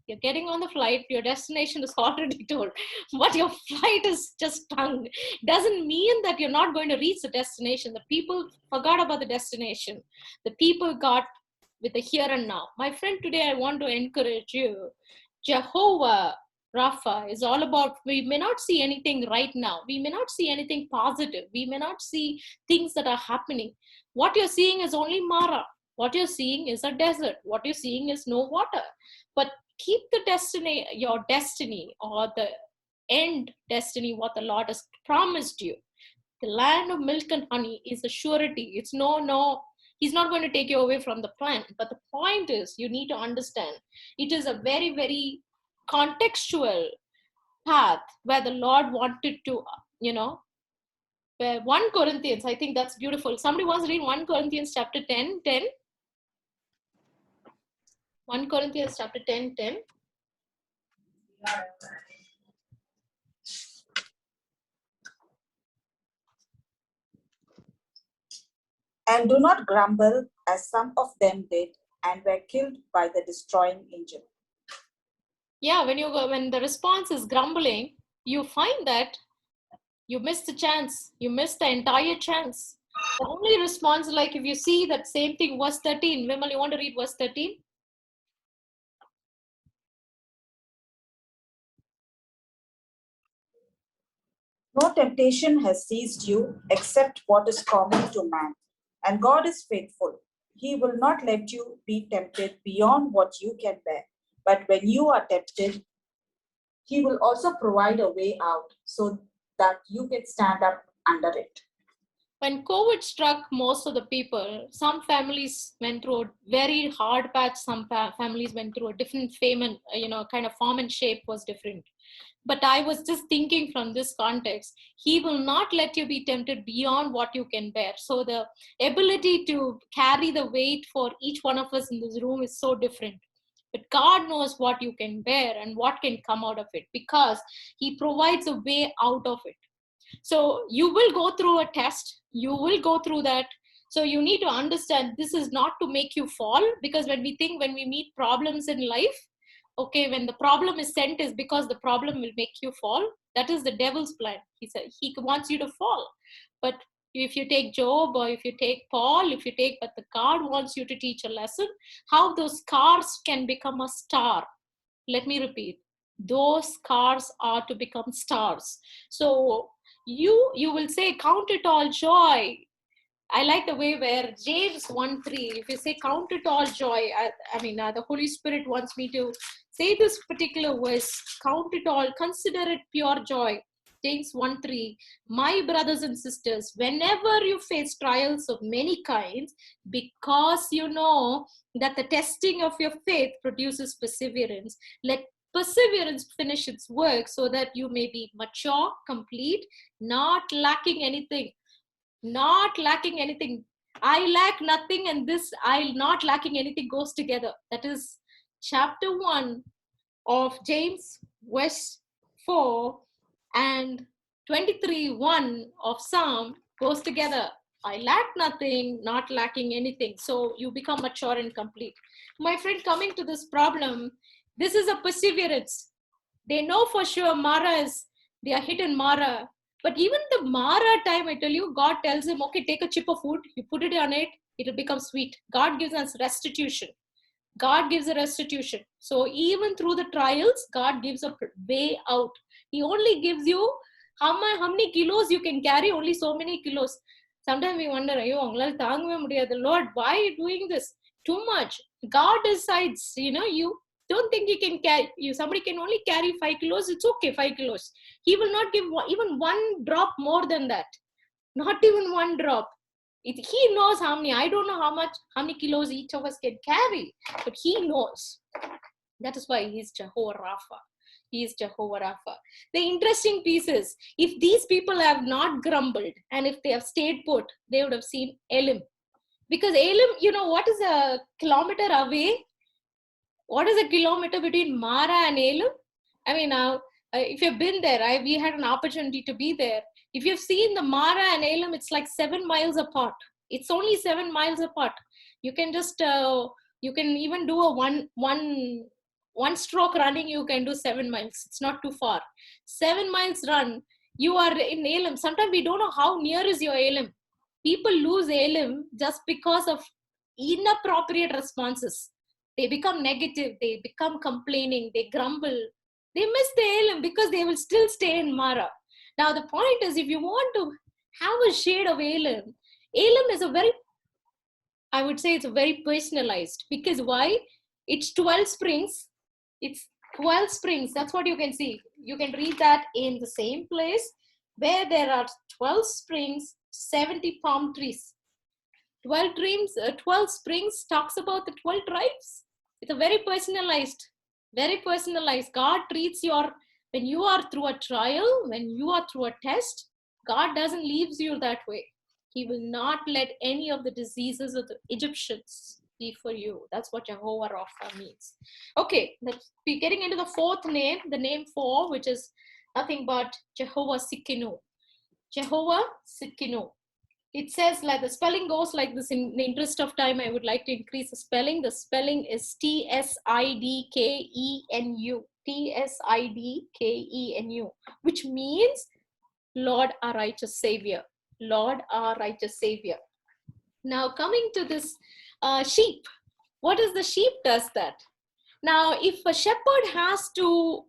You're getting on the flight, your destination is already told. But your flight is just tongue. Doesn't mean that you're not going to reach the destination. The people forgot about the destination. The people got with the here and now. My friend, today I want to encourage you. Jehovah Rapha is all about, we may not see anything right now. We may not see anything positive. We may not see things that are happening. What you're seeing is only Mara. What you're seeing is a desert. What you're seeing is no water. But keep the destiny, your destiny, or the end destiny, what the Lord has promised you. The land of milk and honey is a surety. It's no, He's not going to take you away from the plan. But the point is, you need to understand, it is a very, very contextual path where the Lord wanted to, where 1 Corinthians, I think that's beautiful. Somebody wants to read 1 Corinthians chapter 10. 1 Corinthians chapter 10. And do not grumble, as some of them did, and were killed by the destroying angel. Yeah, when the response is grumbling, you find that you missed the chance. You missed the entire chance. The only response, like if you see that same thing, verse 13. Vimal, you want to read verse 13? No temptation has seized you except what is common to man. And God is faithful. He will not let you be tempted beyond what you can bear. But when you are tempted, He will also provide a way out so that you can stand up under it. When COVID struck most of the people, some families went through a very hard patch. Some families went through a different famine, kind of form and shape was different. But I was just thinking from this context, He will not let you be tempted beyond what you can bear. So the ability to carry the weight for each one of us in this room is so different. But God knows what you can bear and what can come out of it, because He provides a way out of it. So you will go through a test. You will go through that. So you need to understand, this is not to make you fall, because when we meet problems in life, okay, when the problem is sent is because the problem will make you fall. That is the devil's plan. He said he wants you to fall. But if you take Job, or if you take Paul, but the God wants you to teach a lesson, how those scars can become a star. Let me repeat. Those scars are to become stars. So you will say, count it all joy. I like the way where James 1:3, if you say count it all joy, the Holy Spirit wants me to say this particular verse, count it all, consider it pure joy. James 1:3, my brothers and sisters, whenever you face trials of many kinds, because you know that the testing of your faith produces perseverance, let perseverance finish its work so that you may be mature, complete, not lacking anything. Not lacking anything. I lack nothing, and this I not lacking anything goes together. That is chapter 1 of James, verse 4, and 23:1 of Psalm goes together. I lack nothing, not lacking anything. So you become mature and complete. My friend, coming to this problem, this is a perseverance. They know for sure they are hit in Mara. But even the Mara time, I tell you, God tells him, okay, take a chip of wood, you put it on it, it'll become sweet. God gives us restitution. God gives a restitution. So even through the trials, God gives a way out. He only gives you how many kilos you can carry, only so many kilos. Sometimes we wonder, Lord, why are you doing this? Too much. God decides, you don't think you can carry, somebody can only carry 5 kilos, it's okay, 5 kilos. He will not give even one drop more than that. Not even one drop. He knows how many, I don't know how many kilos each of us can carry, but he knows. That is why he is Jehovah Rapha. He is Jehovah Rapha. The interesting piece is, if these people have not grumbled and if they have stayed put, they would have seen Elim. Because Elim, what is a kilometer away? What is a kilometer between Mara and Elim? If you've been there, we had an opportunity to be there. If you've seen the Mara and Elim, it's like 7 miles apart. It's only 7 miles apart. You can just, you can even do a one stroke running, you can do 7 miles. It's not too far. 7 miles run, you are in Elim. Sometimes we don't know how near is your Elim. People lose Elim just because of inappropriate responses. They become negative, they become complaining, they grumble. They miss the Elim because they will still stay in Mara. Now the point is, if you want to have a shade of Elim is I would say it's a very personalized. Because why? It's 12 springs. It's 12 springs. That's what you can see. You can read that in the same place where there are 12 springs, 70 palm trees. 12 springs talks about the 12 tribes. It's a very personalized. God treats when you are through a trial, when you are through a test, God doesn't leave you that way. He will not let any of the diseases of the Egyptians be for you. That's what Jehovah Rapha means. Okay, let's be getting into the fourth name, the name 4, which is nothing but Jehovah Tsidkenu. Jehovah Tsidkenu. It says, like the spelling goes like this. In the interest of time, I would like to increase the spelling. The spelling is Tsidkenu. Tsidkenu, which means Lord our righteous Savior. Lord our righteous Savior. Now coming to this sheep. What is the sheep does that? Now if a shepherd has to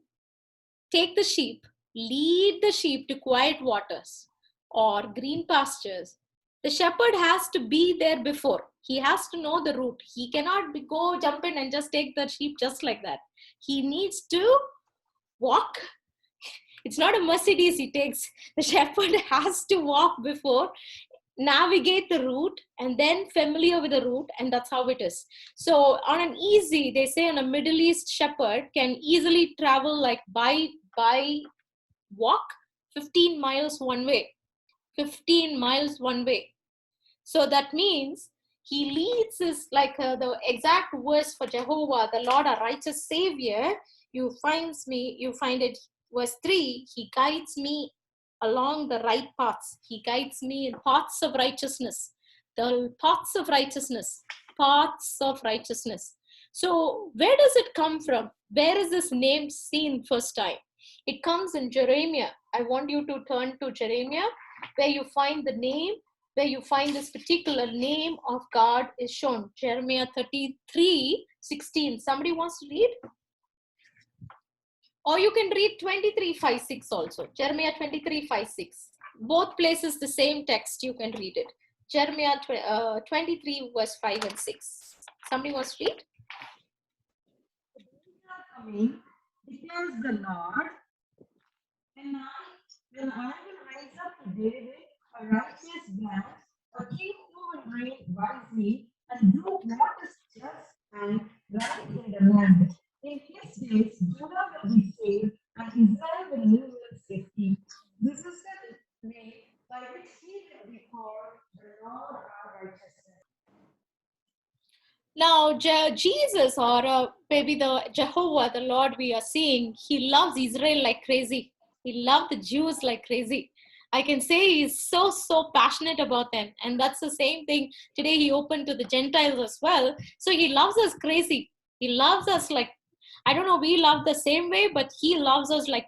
take the sheep, lead the sheep to quiet waters or green pastures, the shepherd has to be there before. He has to know the route. He cannot go jump in and just take the sheep just like that. He needs to walk. It's not a Mercedes he takes. The shepherd has to walk before, navigate the route, and then familiar with the route, and that's how it is. So on an easy, they say on a Middle East shepherd can easily travel like by walk 15 miles one way. 15 miles one way. So that means he leads us like the exact verse for Jehovah, the Lord our righteous Savior. You find it verse 3, he guides me along the right paths. He guides me in paths of righteousness. The paths of righteousness. Paths of righteousness. So where does it come from? Where is this name seen first time? It comes in Jeremiah. I want you to turn to Jeremiah, where you find the name, where you find this particular name of God is shown. Jeremiah 33:16. Somebody wants to read? Or you can read 23:5-6 also. Jeremiah 23:5-6. Both places the same text, you can read it. Jeremiah 23 verse 5 and 6. Somebody wants to read? Coming, declares the Lord, when I will raise up to David a righteous branch, a king who will reign wisely and do what is just and right in the land. In his days, Judah will be saved and Israel will live in safety. This is the name by which he will be called the Lord our righteousness. Now, Jesus, or maybe the Jehovah, the Lord we are seeing, he loves Israel like crazy. He loved the Jews like crazy. I can say he's so passionate about them. And that's the same thing. Today he opened to the Gentiles as well. So he loves us crazy. He loves us like, I don't know, we love the same way, but he loves us like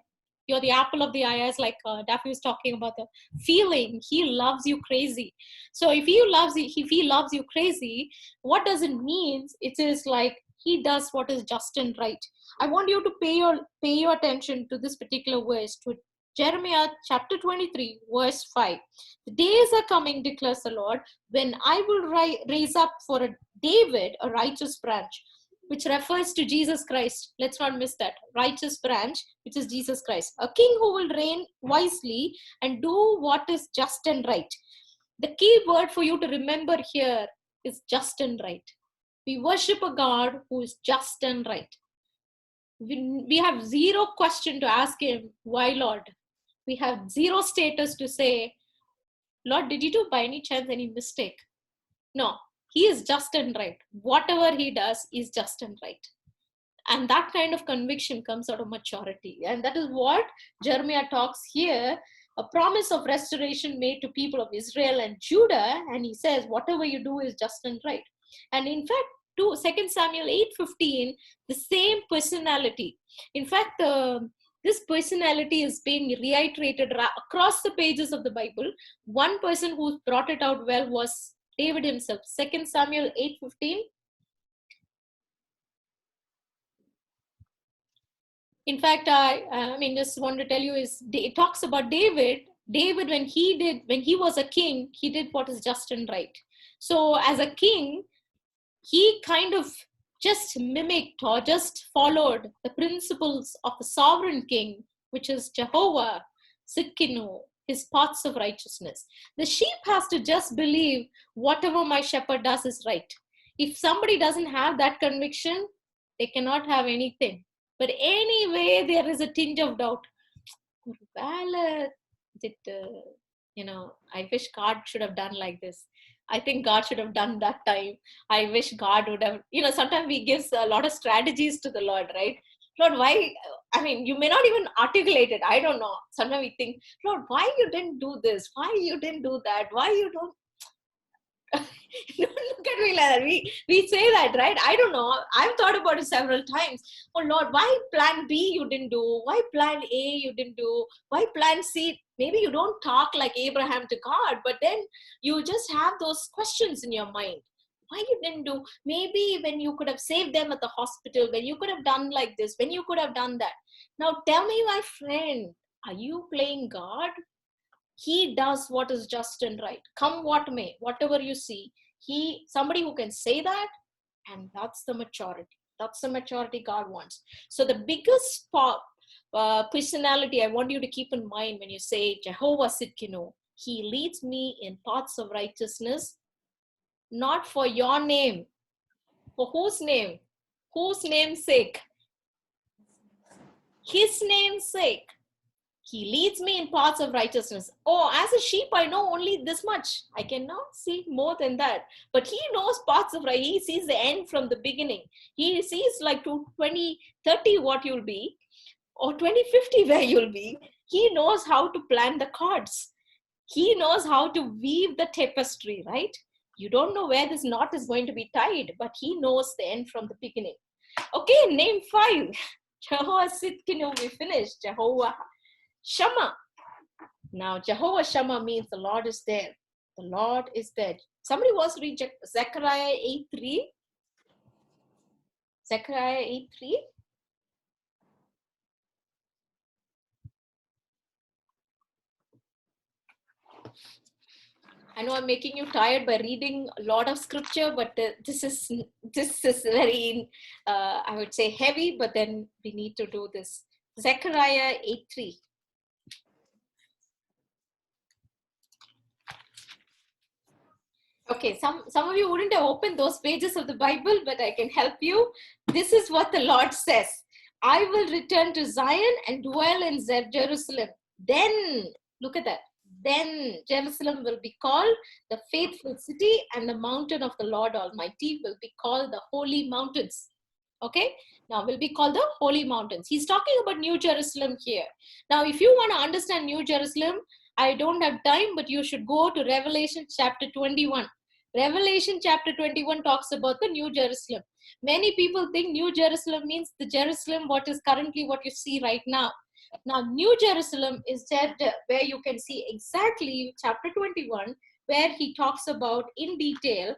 you're the apple of the eye, as like Daphne was talking about the feeling. He loves you crazy. So if he loves you crazy, what does it mean? It is like he does what is just and right. I want you to pay your attention to this particular verse, to Jeremiah chapter 23, verse 5. The days are coming, declares the Lord, when I will raise up for David a righteous branch, which refers to Jesus Christ. Let's not miss that. Righteous branch, which is Jesus Christ. A king who will reign wisely and do what is just and right. The key word for you to remember here is just and right. We worship a God who is just and right. We have zero question to ask him, why, Lord? We have zero status to say, Lord, did you do by any chance any mistake? No, he is just and right. Whatever he does is just and right. And that kind of conviction comes out of maturity. And that is what Jeremiah talks here, a promise of restoration made to people of Israel and Judah. And he says, whatever you do is just and right. And in fact, 2 Samuel 8:15, the same personality. In fact, this personality is being reiterated across the pages of the Bible. One person who brought it out well was David himself. 2 Samuel 8:15. In fact, I just want to tell you is it talks about David. David, when he was a king, he did what is just and right. So as a king, he kind of just mimicked or just followed the principles of the sovereign king, which is Jehovah, Sitkinu, his paths of righteousness. The sheep has to just believe whatever my shepherd does is right. If somebody doesn't have that conviction, they cannot have anything. But anyway, there is a tinge of doubt. Well, I wish God should have done like this. I think God should have done that time. I wish God would have, sometimes we give a lot of strategies to the Lord, right? Lord, why? You may not even articulate it. I don't know. Sometimes we think, Lord, why you didn't do this? Why you didn't do that? Why you don't? Don't look at me like that. We say that, right? I don't know. I've thought about it several times. Oh Lord, why plan B you didn't do? Why plan A you didn't do? Why plan C? Maybe you don't talk like Abraham to God, but then you just have those questions in your mind. Why you didn't do? Maybe when you could have saved them at the hospital, when you could have done like this, when you could have done that. Now tell me, my friend, are you playing God? He does what is just and right. Come what may, whatever you see. Somebody who can say that, and that's the maturity. That's the maturity God wants. So the biggest personality I want you to keep in mind when you say Jehovah Sitkinu, he leads me in paths of righteousness, not for your name. For whose name? Whose name's sake? His name's sake. He leads me in paths of righteousness. Oh, as a sheep, I know only this much. I cannot see more than that. But he knows paths of right. He sees the end from the beginning. He sees like to 2030 what you'll be, or 2050 where you'll be. He knows how to plan the cards. He knows how to weave the tapestry, right? You don't know where this knot is going to be tied, but he knows the end from the beginning. Okay, name 5. Jehovah Sitkinu, we finished. Jehovah Shammah. Now, Jehovah Shammah means the Lord is there. The Lord is there. Somebody wants to read Zechariah 8:3. Zechariah 8:3. I know I'm making you tired by reading a lot of scripture, but this is very, I would say, heavy. But then we need to do this. Zechariah 8:3. Okay, some of you wouldn't have opened those pages of the Bible, but I can help you. This is what the Lord says. I will return to Zion and dwell in Jerusalem. Then, look at that. Then Jerusalem will be called the faithful city, and the mountain of the Lord Almighty will be called the holy mountains. Okay, now will be called the holy mountains. He's talking about New Jerusalem here. Now, if you want to understand New Jerusalem, I don't have time, but you should go to Revelation chapter 21. Revelation chapter 21 talks about the New Jerusalem. Many people think New Jerusalem means the Jerusalem what is currently what you see right now. Now, New Jerusalem is there where you can see exactly chapter 21, where he talks about in detail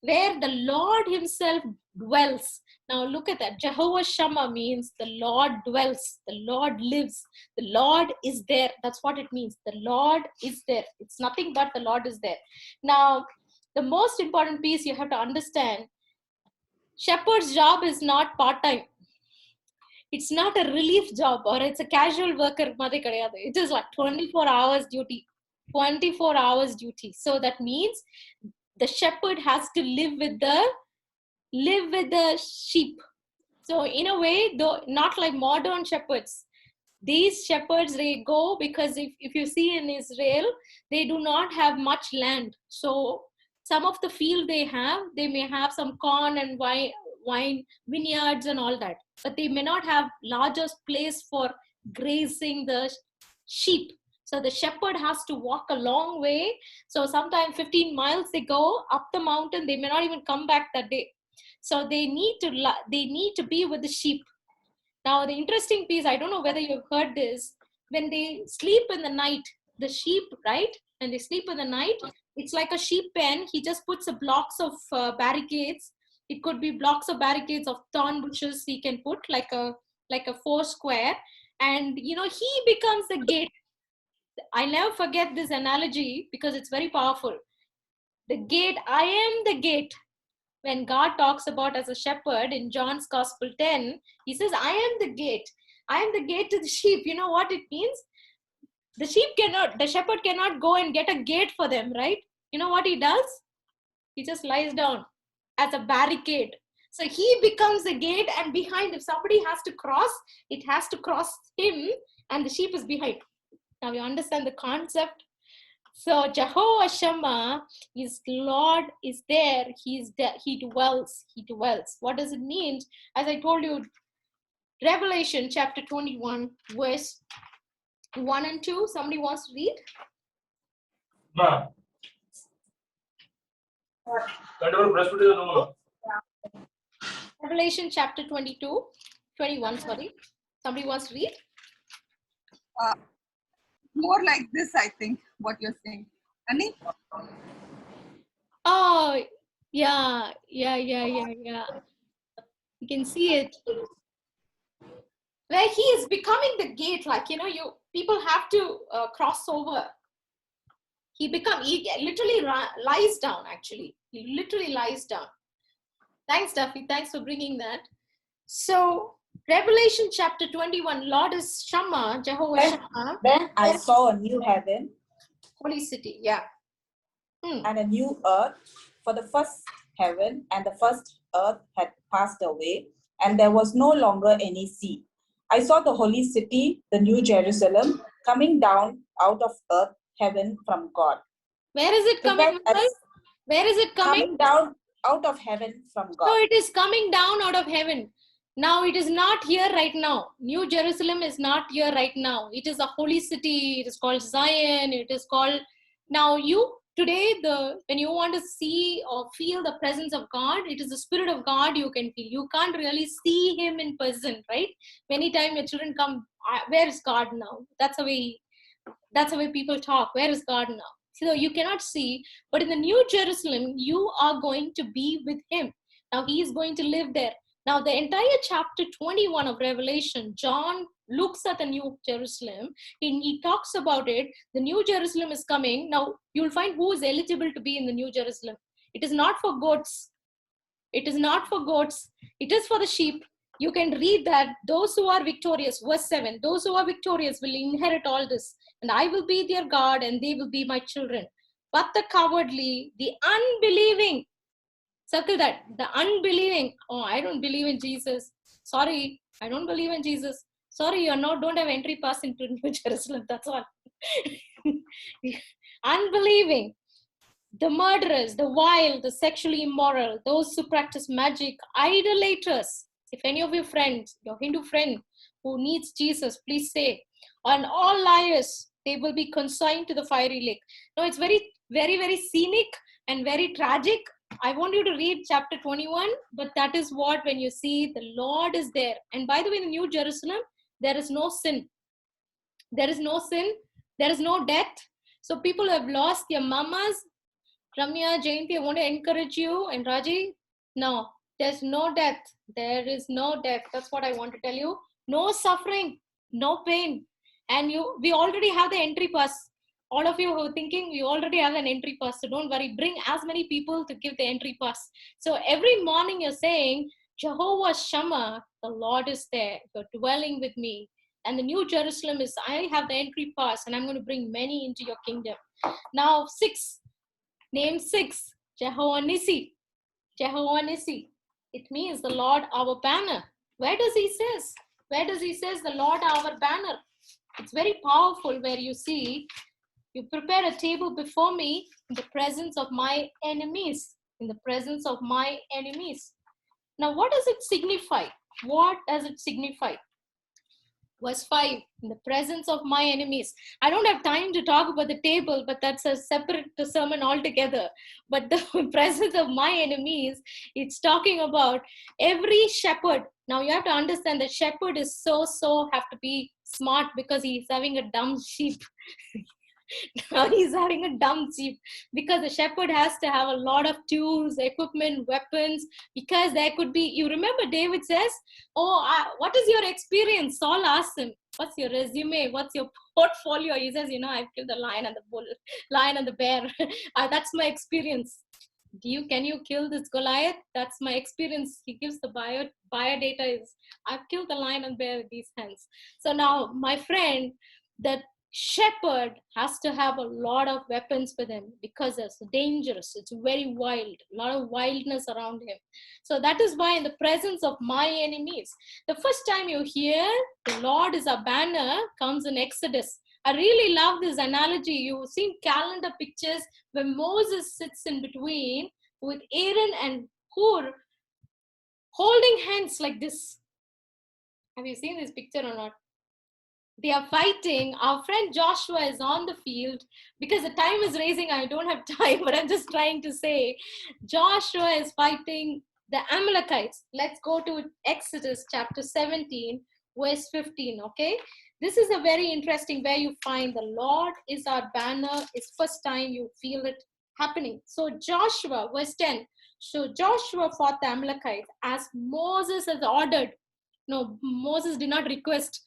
where the Lord himself dwells. Now look at that. Jehovah Shammah means the Lord dwells, the Lord lives, the Lord is there. That's what it means. The Lord is there. It's nothing but the Lord is there. Now, the most important piece you have to understand, shepherd's job is not part-time. It's not a relief job or it's a casual worker. It is like 24 hours duty. 24 hours duty. So that means the shepherd has to live with the sheep. So in a way, though not like modern shepherds, these shepherds, they go because if you see in Israel, they do not have much land. So some of the field they may have some corn and wine vineyards and all that, but they may not have largest place for grazing the sheep. So the shepherd has to walk a long way. So sometimes 15 miles they go up the mountain. They may not even come back that day. So they need to be with the sheep. Now the interesting piece, I don't know whether you've heard this, when they sleep in the night, the sheep, right? When they sleep in the night, it's like a sheep pen. He just puts a blocks of barricades. It could be blocks of barricades of thorn bushes he can put like a 4 square. And, he becomes the gate. I never forget this analogy because it's very powerful. The gate, I am the gate. When God talks about as a shepherd in John's Gospel 10, he says, I am the gate. I am the gate to the sheep. You know what it means? The shepherd cannot go and get a gate for them, right? You know what he does? He just lies down as a barricade. So he becomes the gate, and behind, if somebody has to cross, it has to cross him, and the sheep is behind. Now you understand the concept. So Jehovah Shammah, his Lord is there. He dwells. What does it mean? As I told you, Revelation chapter 21, verse 1 and 2. Somebody wants to read? Revelation chapter 21, sorry. Somebody wants to read? More like this, I think, what you're saying. Annie? Oh, yeah. You can see it. Where he is becoming the gate, like, people have to cross over. He literally lies down, actually. He literally lies down. Thanks, Duffy. Thanks for bringing that. So, Revelation chapter 21, Lord is Shammah, Jehovah Shammah. Then I saw a new heaven. Holy city, yeah. And a new earth, for the first heaven and the first earth had passed away, and there was no longer any sea. I saw the holy city, the new Jerusalem, coming down out of earth, heaven from God. Where is it coming? Where is it coming? Coming down out of heaven from God. So it is coming down out of heaven. Now it is not here right now. New Jerusalem is not here right now. It is a holy city. It is called Zion. It is called... Now Today, when you want to see or feel the presence of God, it is the Spirit of God you can feel. You can't really see Him in person, right? Many times your children come, where is God now? That's the way people talk. Where is God now? So you cannot see, but in the New Jerusalem, you are going to be with Him. Now He is going to live there. Now the entire chapter 21 of Revelation, John looks at the New Jerusalem. He talks about it. The New Jerusalem is coming. Now you'll find who is eligible to be in the New Jerusalem. It is not for goats. It is not for goats. It is for the sheep. You can read that those who are victorious, verse 7, those who are victorious will inherit all this. And I will be their God and they will be my children. But the cowardly, the unbelieving, circle that, the unbelieving, oh, I don't believe in Jesus. Sorry, I don't believe in Jesus. Sorry, don't have entry pass into New Jerusalem. That's all. Unbelieving, the murderers, the wild, the sexually immoral, those who practice magic, idolaters. If any of your friends, your Hindu friend who needs Jesus, please say, and all liars, they will be consigned to the fiery lake. Now it's very, very, very scenic and very tragic. I want you to read chapter 21, but that is what, when you see the Lord is there. And by the way, in the New Jerusalem, there is no sin. There is no sin. There is no death. So people who have lost their mamas, Ramya, Jayanti, I want to encourage you, and Raji, no, there's no death. There is no death. That's what I want to tell you. No suffering, no pain. And we already have the entry pass. All of you who are thinking, we already have an entry pass. So don't worry, bring as many people to give the entry pass. So every morning you're saying, Jehovah Shammah, the Lord is there. You're dwelling with me. And the New Jerusalem is, I have the entry pass and I'm going to bring many into your kingdom. Now, 6. Name 6, Jehovah Nissi. Jehovah Nissi. It means the Lord our banner. Where does he says? Where does he says the Lord our banner? It's very powerful where you see, you prepare a table before me in the presence of my enemies. In the presence of my enemies. Now what does it signify? What does it signify? Verse 5, in the presence of my enemies. I don't have time to talk about the table, but that's a separate sermon altogether. But the presence of my enemies, it's talking about every shepherd. Now you have to understand that shepherd is so have to be smart because he's having a dumb sheep. Now he's having a dumb sheep because the shepherd has to have a lot of tools, equipment, weapons, because there could be, you remember David says, what is your experience? Saul asks him, what's your resume? What's your portfolio? He says, I've killed the lion and the bull, lion and the bear. That's my experience. Can you kill this Goliath? That's my experience. He gives the biodata is, I've killed the lion and bear with these hands. So now my friend, that shepherd has to have a lot of weapons with him because it's dangerous. It's very wild, a lot of wildness around him. So that is why in the presence of my enemies, the first time you hear the Lord is a banner comes in Exodus. I really love this analogy. You've seen calendar pictures where Moses sits in between with Aaron and Hur holding hands like this. Have you seen this picture or not? They are fighting. Our friend Joshua is on the field. Because the time is racing, I don't have time, but I'm just trying to say Joshua is fighting the Amalekites. Let's go to Exodus chapter 17, verse 15, okay? This is a very interesting where you find the Lord is our banner. It's first time you feel it happening. So Joshua, verse 10. So Joshua fought the Amalekites as Moses has ordered. No, Moses did not request.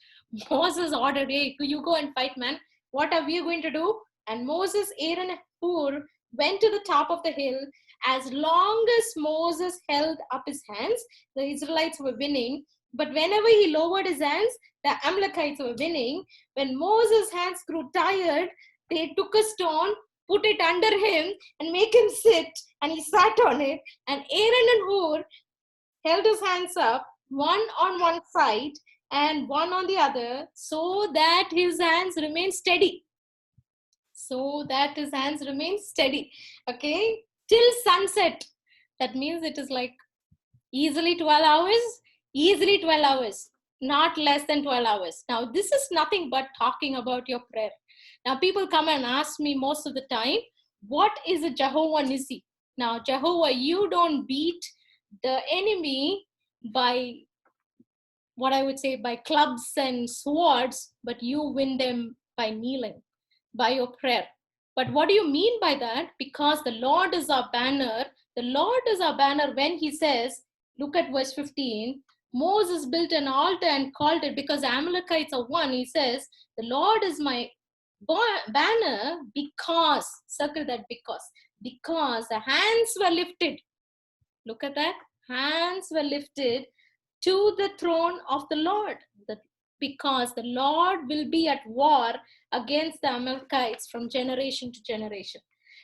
Moses ordered, hey, you go and fight, man. What are we going to do? And Moses, Aaron, and Hur went to the top of the hill. As long as Moses held up his hands, the Israelites were winning. But whenever he lowered his hands, the Amalekites were winning. When Moses' hands grew tired, they took a stone, put it under him, and make him sit. And he sat on it. And Aaron and Hur held his hands up, one on one side and one on the other, so that his hands remain steady. So that his hands remain steady. Okay? Till sunset. That means it is like easily 12 hours. Easily 12 hours. Not less than 12 hours. Now, this is nothing but talking about your prayer. Now, people come and ask me most of the time, What is a Jehovah Nissi? Now, Jehovah, you don't beat the enemy by, what I would say, by clubs and swords, but you win them by kneeling, by your prayer. But what do you mean by that? Because the Lord is our banner. The Lord is our banner when he says, look at verse 15, Moses built an altar and called it, because Amalekites are one. He says, the Lord is my banner because, circle that, because the hands were lifted. Look at that. Hands were lifted to the throne of the Lord. Because the Lord will be at war against the Amalekites from generation to generation.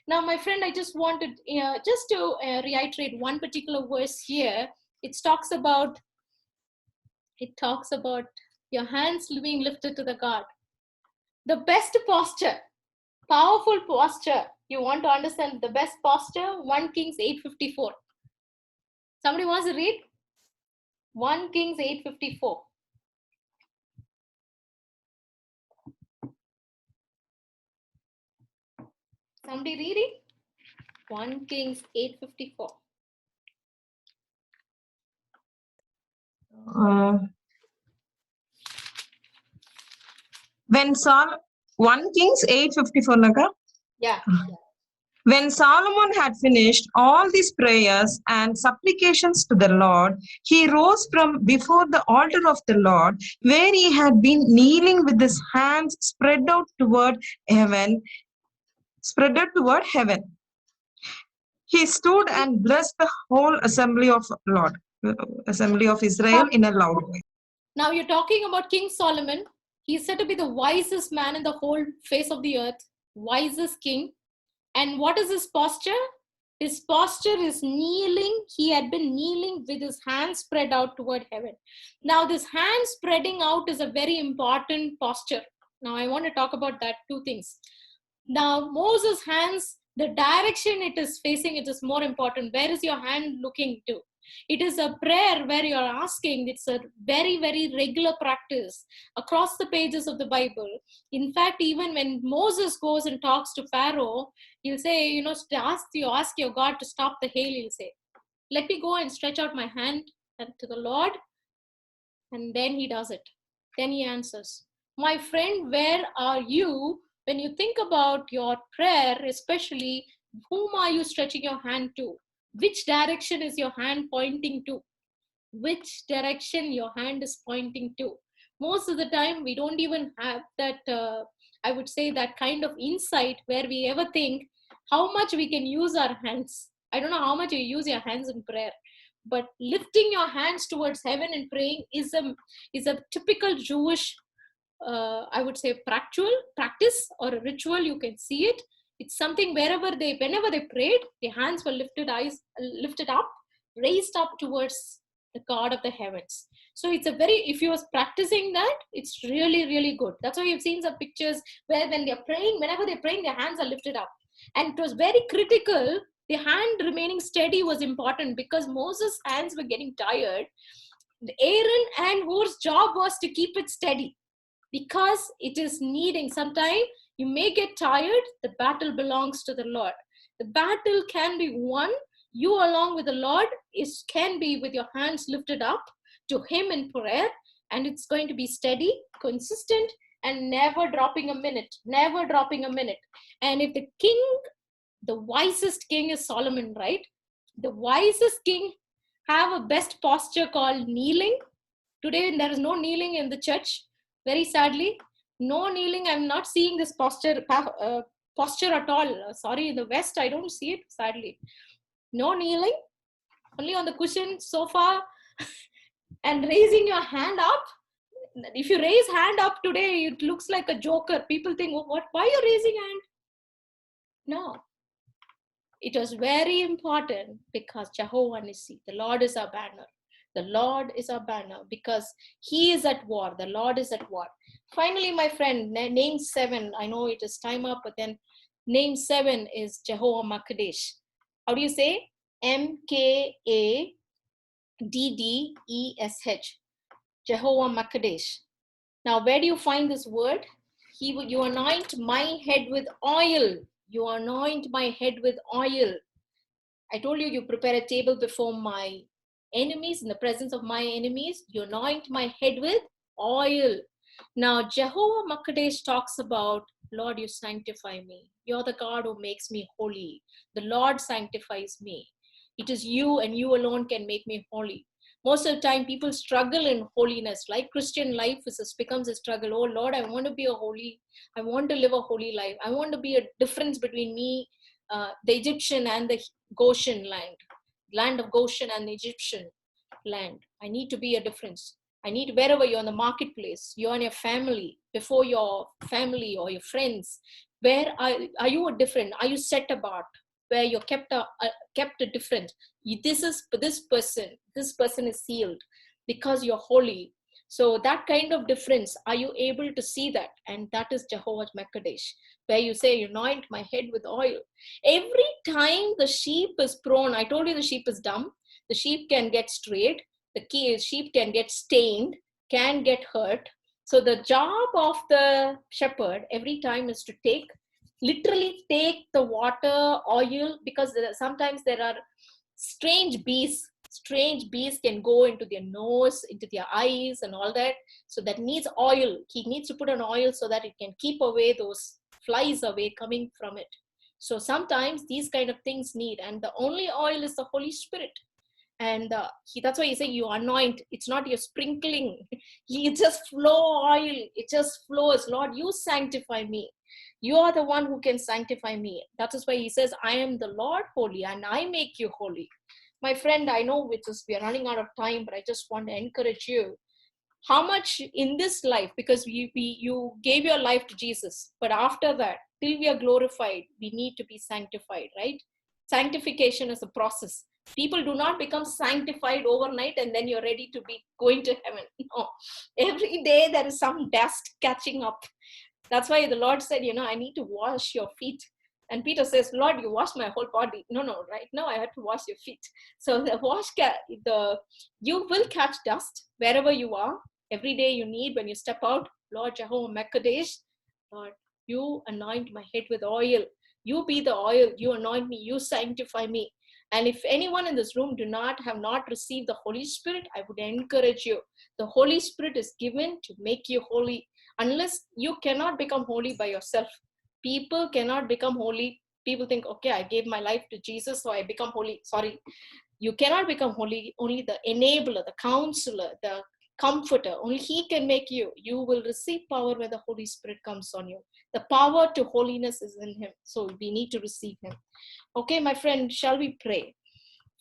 Now, my friend, I just wanted just to reiterate one particular verse here. It talks about your hands being lifted to the God. The best posture, powerful posture. You want to understand the best posture? 1 Kings 8:54. Somebody wants to read? 1 Kings 8:54. Somebody reading? 1 Kings 8:54. When 1 Kings 8:54 naga. Yeah. When Solomon had finished all these prayers and supplications to the Lord, he rose from before the altar of the Lord, where he had been kneeling with his hands spread out toward heaven. He stood and blessed the whole assembly of Israel in a loud voice. Now you're talking about King Solomon. He's said to be the wisest man in the whole face of the earth, wisest king. And what is his posture? His posture is kneeling. He had been kneeling with his hands spread out toward heaven. Now, this hand spreading out is a very important posture. Now, I want to talk about that, two things. Now, Moses' hands, the direction it is facing, it is more important. Where is your hand looking to? It is a prayer where you are asking. It's a very, very regular practice across the pages of the Bible. In fact, even when Moses goes and talks to Pharaoh, he'll say, ask your God to stop the hail. He'll say, let me go and stretch out my hand to the Lord. And then he does it. Then he answers. My friend, where are you when you think about your prayer, especially whom are you stretching your hand to? Which direction is your hand pointing to? Which direction your hand is pointing to? Most of the time, we don't even have that, I would say, that kind of insight where we ever think how much we can use our hands. I don't know how much you use your hands in prayer, but lifting your hands towards heaven and praying is a typical Jewish, I would say, practice or a ritual. You can see it. It's something whenever they prayed, their hands were lifted up, raised up towards the God of the heavens. So it's if you was practicing that, it's really, really good. That's why you've seen some pictures where when they're praying, whenever they're praying, their hands are lifted up. And it was very critical. The hand remaining steady was important because Moses' hands were getting tired. Aaron and Hur's job was to keep it steady because it is needing. Sometimes you may get tired. The battle belongs to the Lord. The battle can be won. You along with the Lord can be with your hands lifted up to him in prayer, and it's going to be steady, consistent, and never dropping a minute. And if the wisest king is Solomon, right? The wisest king have a best posture called kneeling. Today there is no kneeling in the church. Very sadly, no kneeling. I'm not seeing this posture at all. Sorry, in the West, I don't see it, sadly. No kneeling, only on the cushion, sofa, and raising your hand up. If you raise hand up today, it looks like a joker. People think, oh, what? Why are you raising hand? No. It was very important because Jehovah Nissi, the Lord is our banner. The Lord is our banner because he is at war. The Lord is at war. Finally, my friend, name 7. I know it is time up, but then name 7 is Jehovah Makadesh. How do you say? Mkadedesh. Jehovah Makadesh. Now, where do you find this word? You anoint my head with oil. You anoint my head with oil. I told you, you prepare a table before my enemies, in the presence of my enemies. You anoint my head with oil. Now, Jehovah Makkadesh talks about, Lord, you sanctify me. You're the God who makes me holy. The Lord sanctifies me. It is you and you alone can make me holy. Most of the time, people struggle in holiness. Like Christian life becomes a struggle. Oh Lord, I want to be I want to live a holy life. I want to be a difference between me, the Egyptian and the Goshen land of Goshen and Egyptian land. I need to be a difference. I need, wherever you're in the marketplace, you're in your family, before your family or your friends, where are you a different? Are you set apart? Where you're kept a different? This person is sealed because you're holy. So that kind of difference, are you able to see that? And that is Jehovah Mekadesh, where you say, you anoint my head with oil. Every time the sheep is prone, I told you the sheep is dumb. The sheep can get strayed. The key is sheep can get stained, can get hurt. So the job of the shepherd every time is to literally take the water, oil, because sometimes there are strange bees. Strange bees can go into their nose, into their eyes and all that. So that needs oil. He needs to put an oil so that it can keep away those flies away coming from it. So sometimes these kind of things need, and the only oil is the Holy Spirit. And that's why he say you anoint. It's not your sprinkling. You just flow oil. It just flows. Lord, you sanctify me. You are the one who can sanctify me. That is why he says, I am the Lord holy and I make you holy. My friend, I know we are running out of time, but I just want to encourage you. How much in this life, because you gave your life to Jesus, but after that, till we are glorified, we need to be sanctified, right? Sanctification is a process. People do not become sanctified overnight and then you're ready to be going to heaven. No. Every day there is some dust catching up. That's why the Lord said, I need to wash your feet. And Peter says, Lord, you wash my whole body. No, right now I have to wash your feet. So you will catch dust wherever you are. Every day you need, when you step out, Lord Jehovah Mekadesh, Lord, you anoint my head with oil. You be the oil. You anoint me. You sanctify me. And if anyone in this room have not received the Holy Spirit, I would encourage you. The Holy Spirit is given to make you holy. Unless you cannot become holy by yourself. People cannot become holy. People think, okay, I gave my life to Jesus, so I become holy. Sorry, you cannot become holy. Only the enabler, the counselor, the comforter, only he can make you. You will receive power when the Holy Spirit comes on you. The power to holiness is in him. So we need to receive him. Okay, my friend, shall we pray?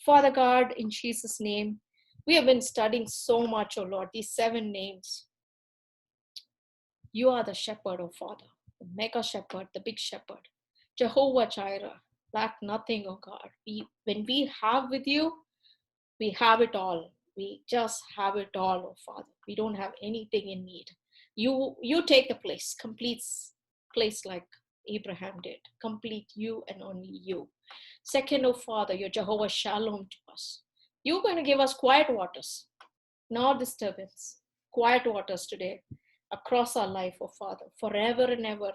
Father God, in Jesus' name, we have been studying so much, oh Lord, these 7 names. You are the shepherd, oh Father, the mega shepherd, the big shepherd, Jehovah Jireh, lack nothing, oh God. When we have with you, we have it all. We just have it all, oh Father. We don't have anything in need. You take the place, complete place like Abraham did. Complete you and only you. Second, oh Father, you're Jehovah Shalom to us. You're going to give us quiet waters, no disturbance. Quiet waters today across our life, oh Father, forever and ever.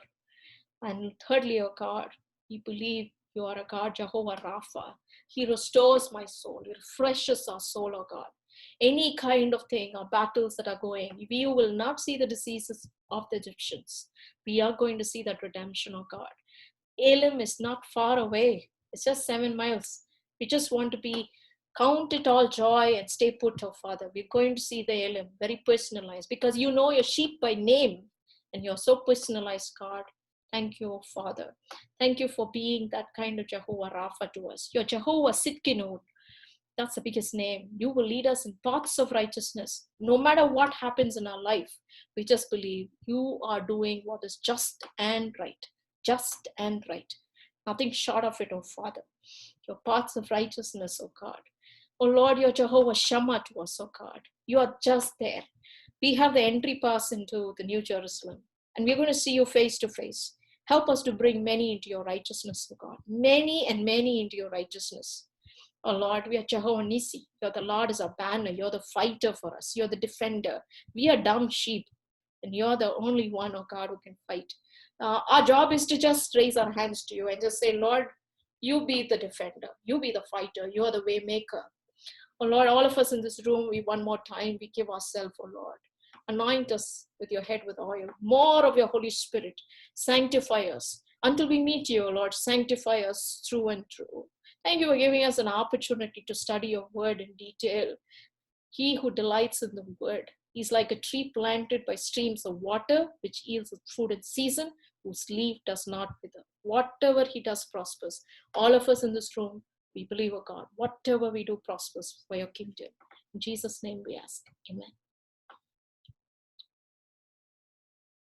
And thirdly, oh God, we believe you are a God, Jehovah Rapha. He restores my soul. He refreshes our soul, oh God. Any kind of thing or battles that are going, we will not see the diseases of the Egyptians. We are going to see that redemption, oh God. Elim is not far away. It's just 7 miles. We just want to count it all joy and stay put, oh Father. We're going to see the Elim, very personalized, because you know your sheep by name and you're so personalized, God. Thank you, oh Father. Thank you for being that kind of Jehovah Rapha to us. You're Jehovah Sitkinu. That's the biggest name. You will lead us in paths of righteousness. No matter what happens in our life, we just believe you are doing what is just and right. Just and right. Nothing short of it, oh Father. Your paths of righteousness, oh God. Oh Lord, you're Jehovah Shammah to us, oh God. You are just there. We have the entry pass into the New Jerusalem. And we're going to see you face to face. Help us to bring many into your righteousness, oh God. Many and many into your righteousness. Oh Lord, we are Jehovah Nissi. You're the Lord is our banner. You're the fighter for us. You're the defender. We are dumb sheep. And you're the only one, oh God, who can fight. Our job is to just raise our hands to you and just say, Lord, you be the defender, you be the fighter, you are the way maker. Oh Lord, all of us in this room, we one more time, we give ourselves, oh Lord. Anoint us with your head with oil, more of your Holy Spirit. Sanctify us until we meet you, oh Lord. Sanctify us through and through. Thank you for giving us an opportunity to study your word in detail. He who delights in the word, he's like a tree planted by streams of water, which yields fruit in season, whose leaf does not wither. Whatever he does prospers. All of us in this room, we believe, oh God, whatever we do prospers for your kingdom. In Jesus' name we ask. Amen.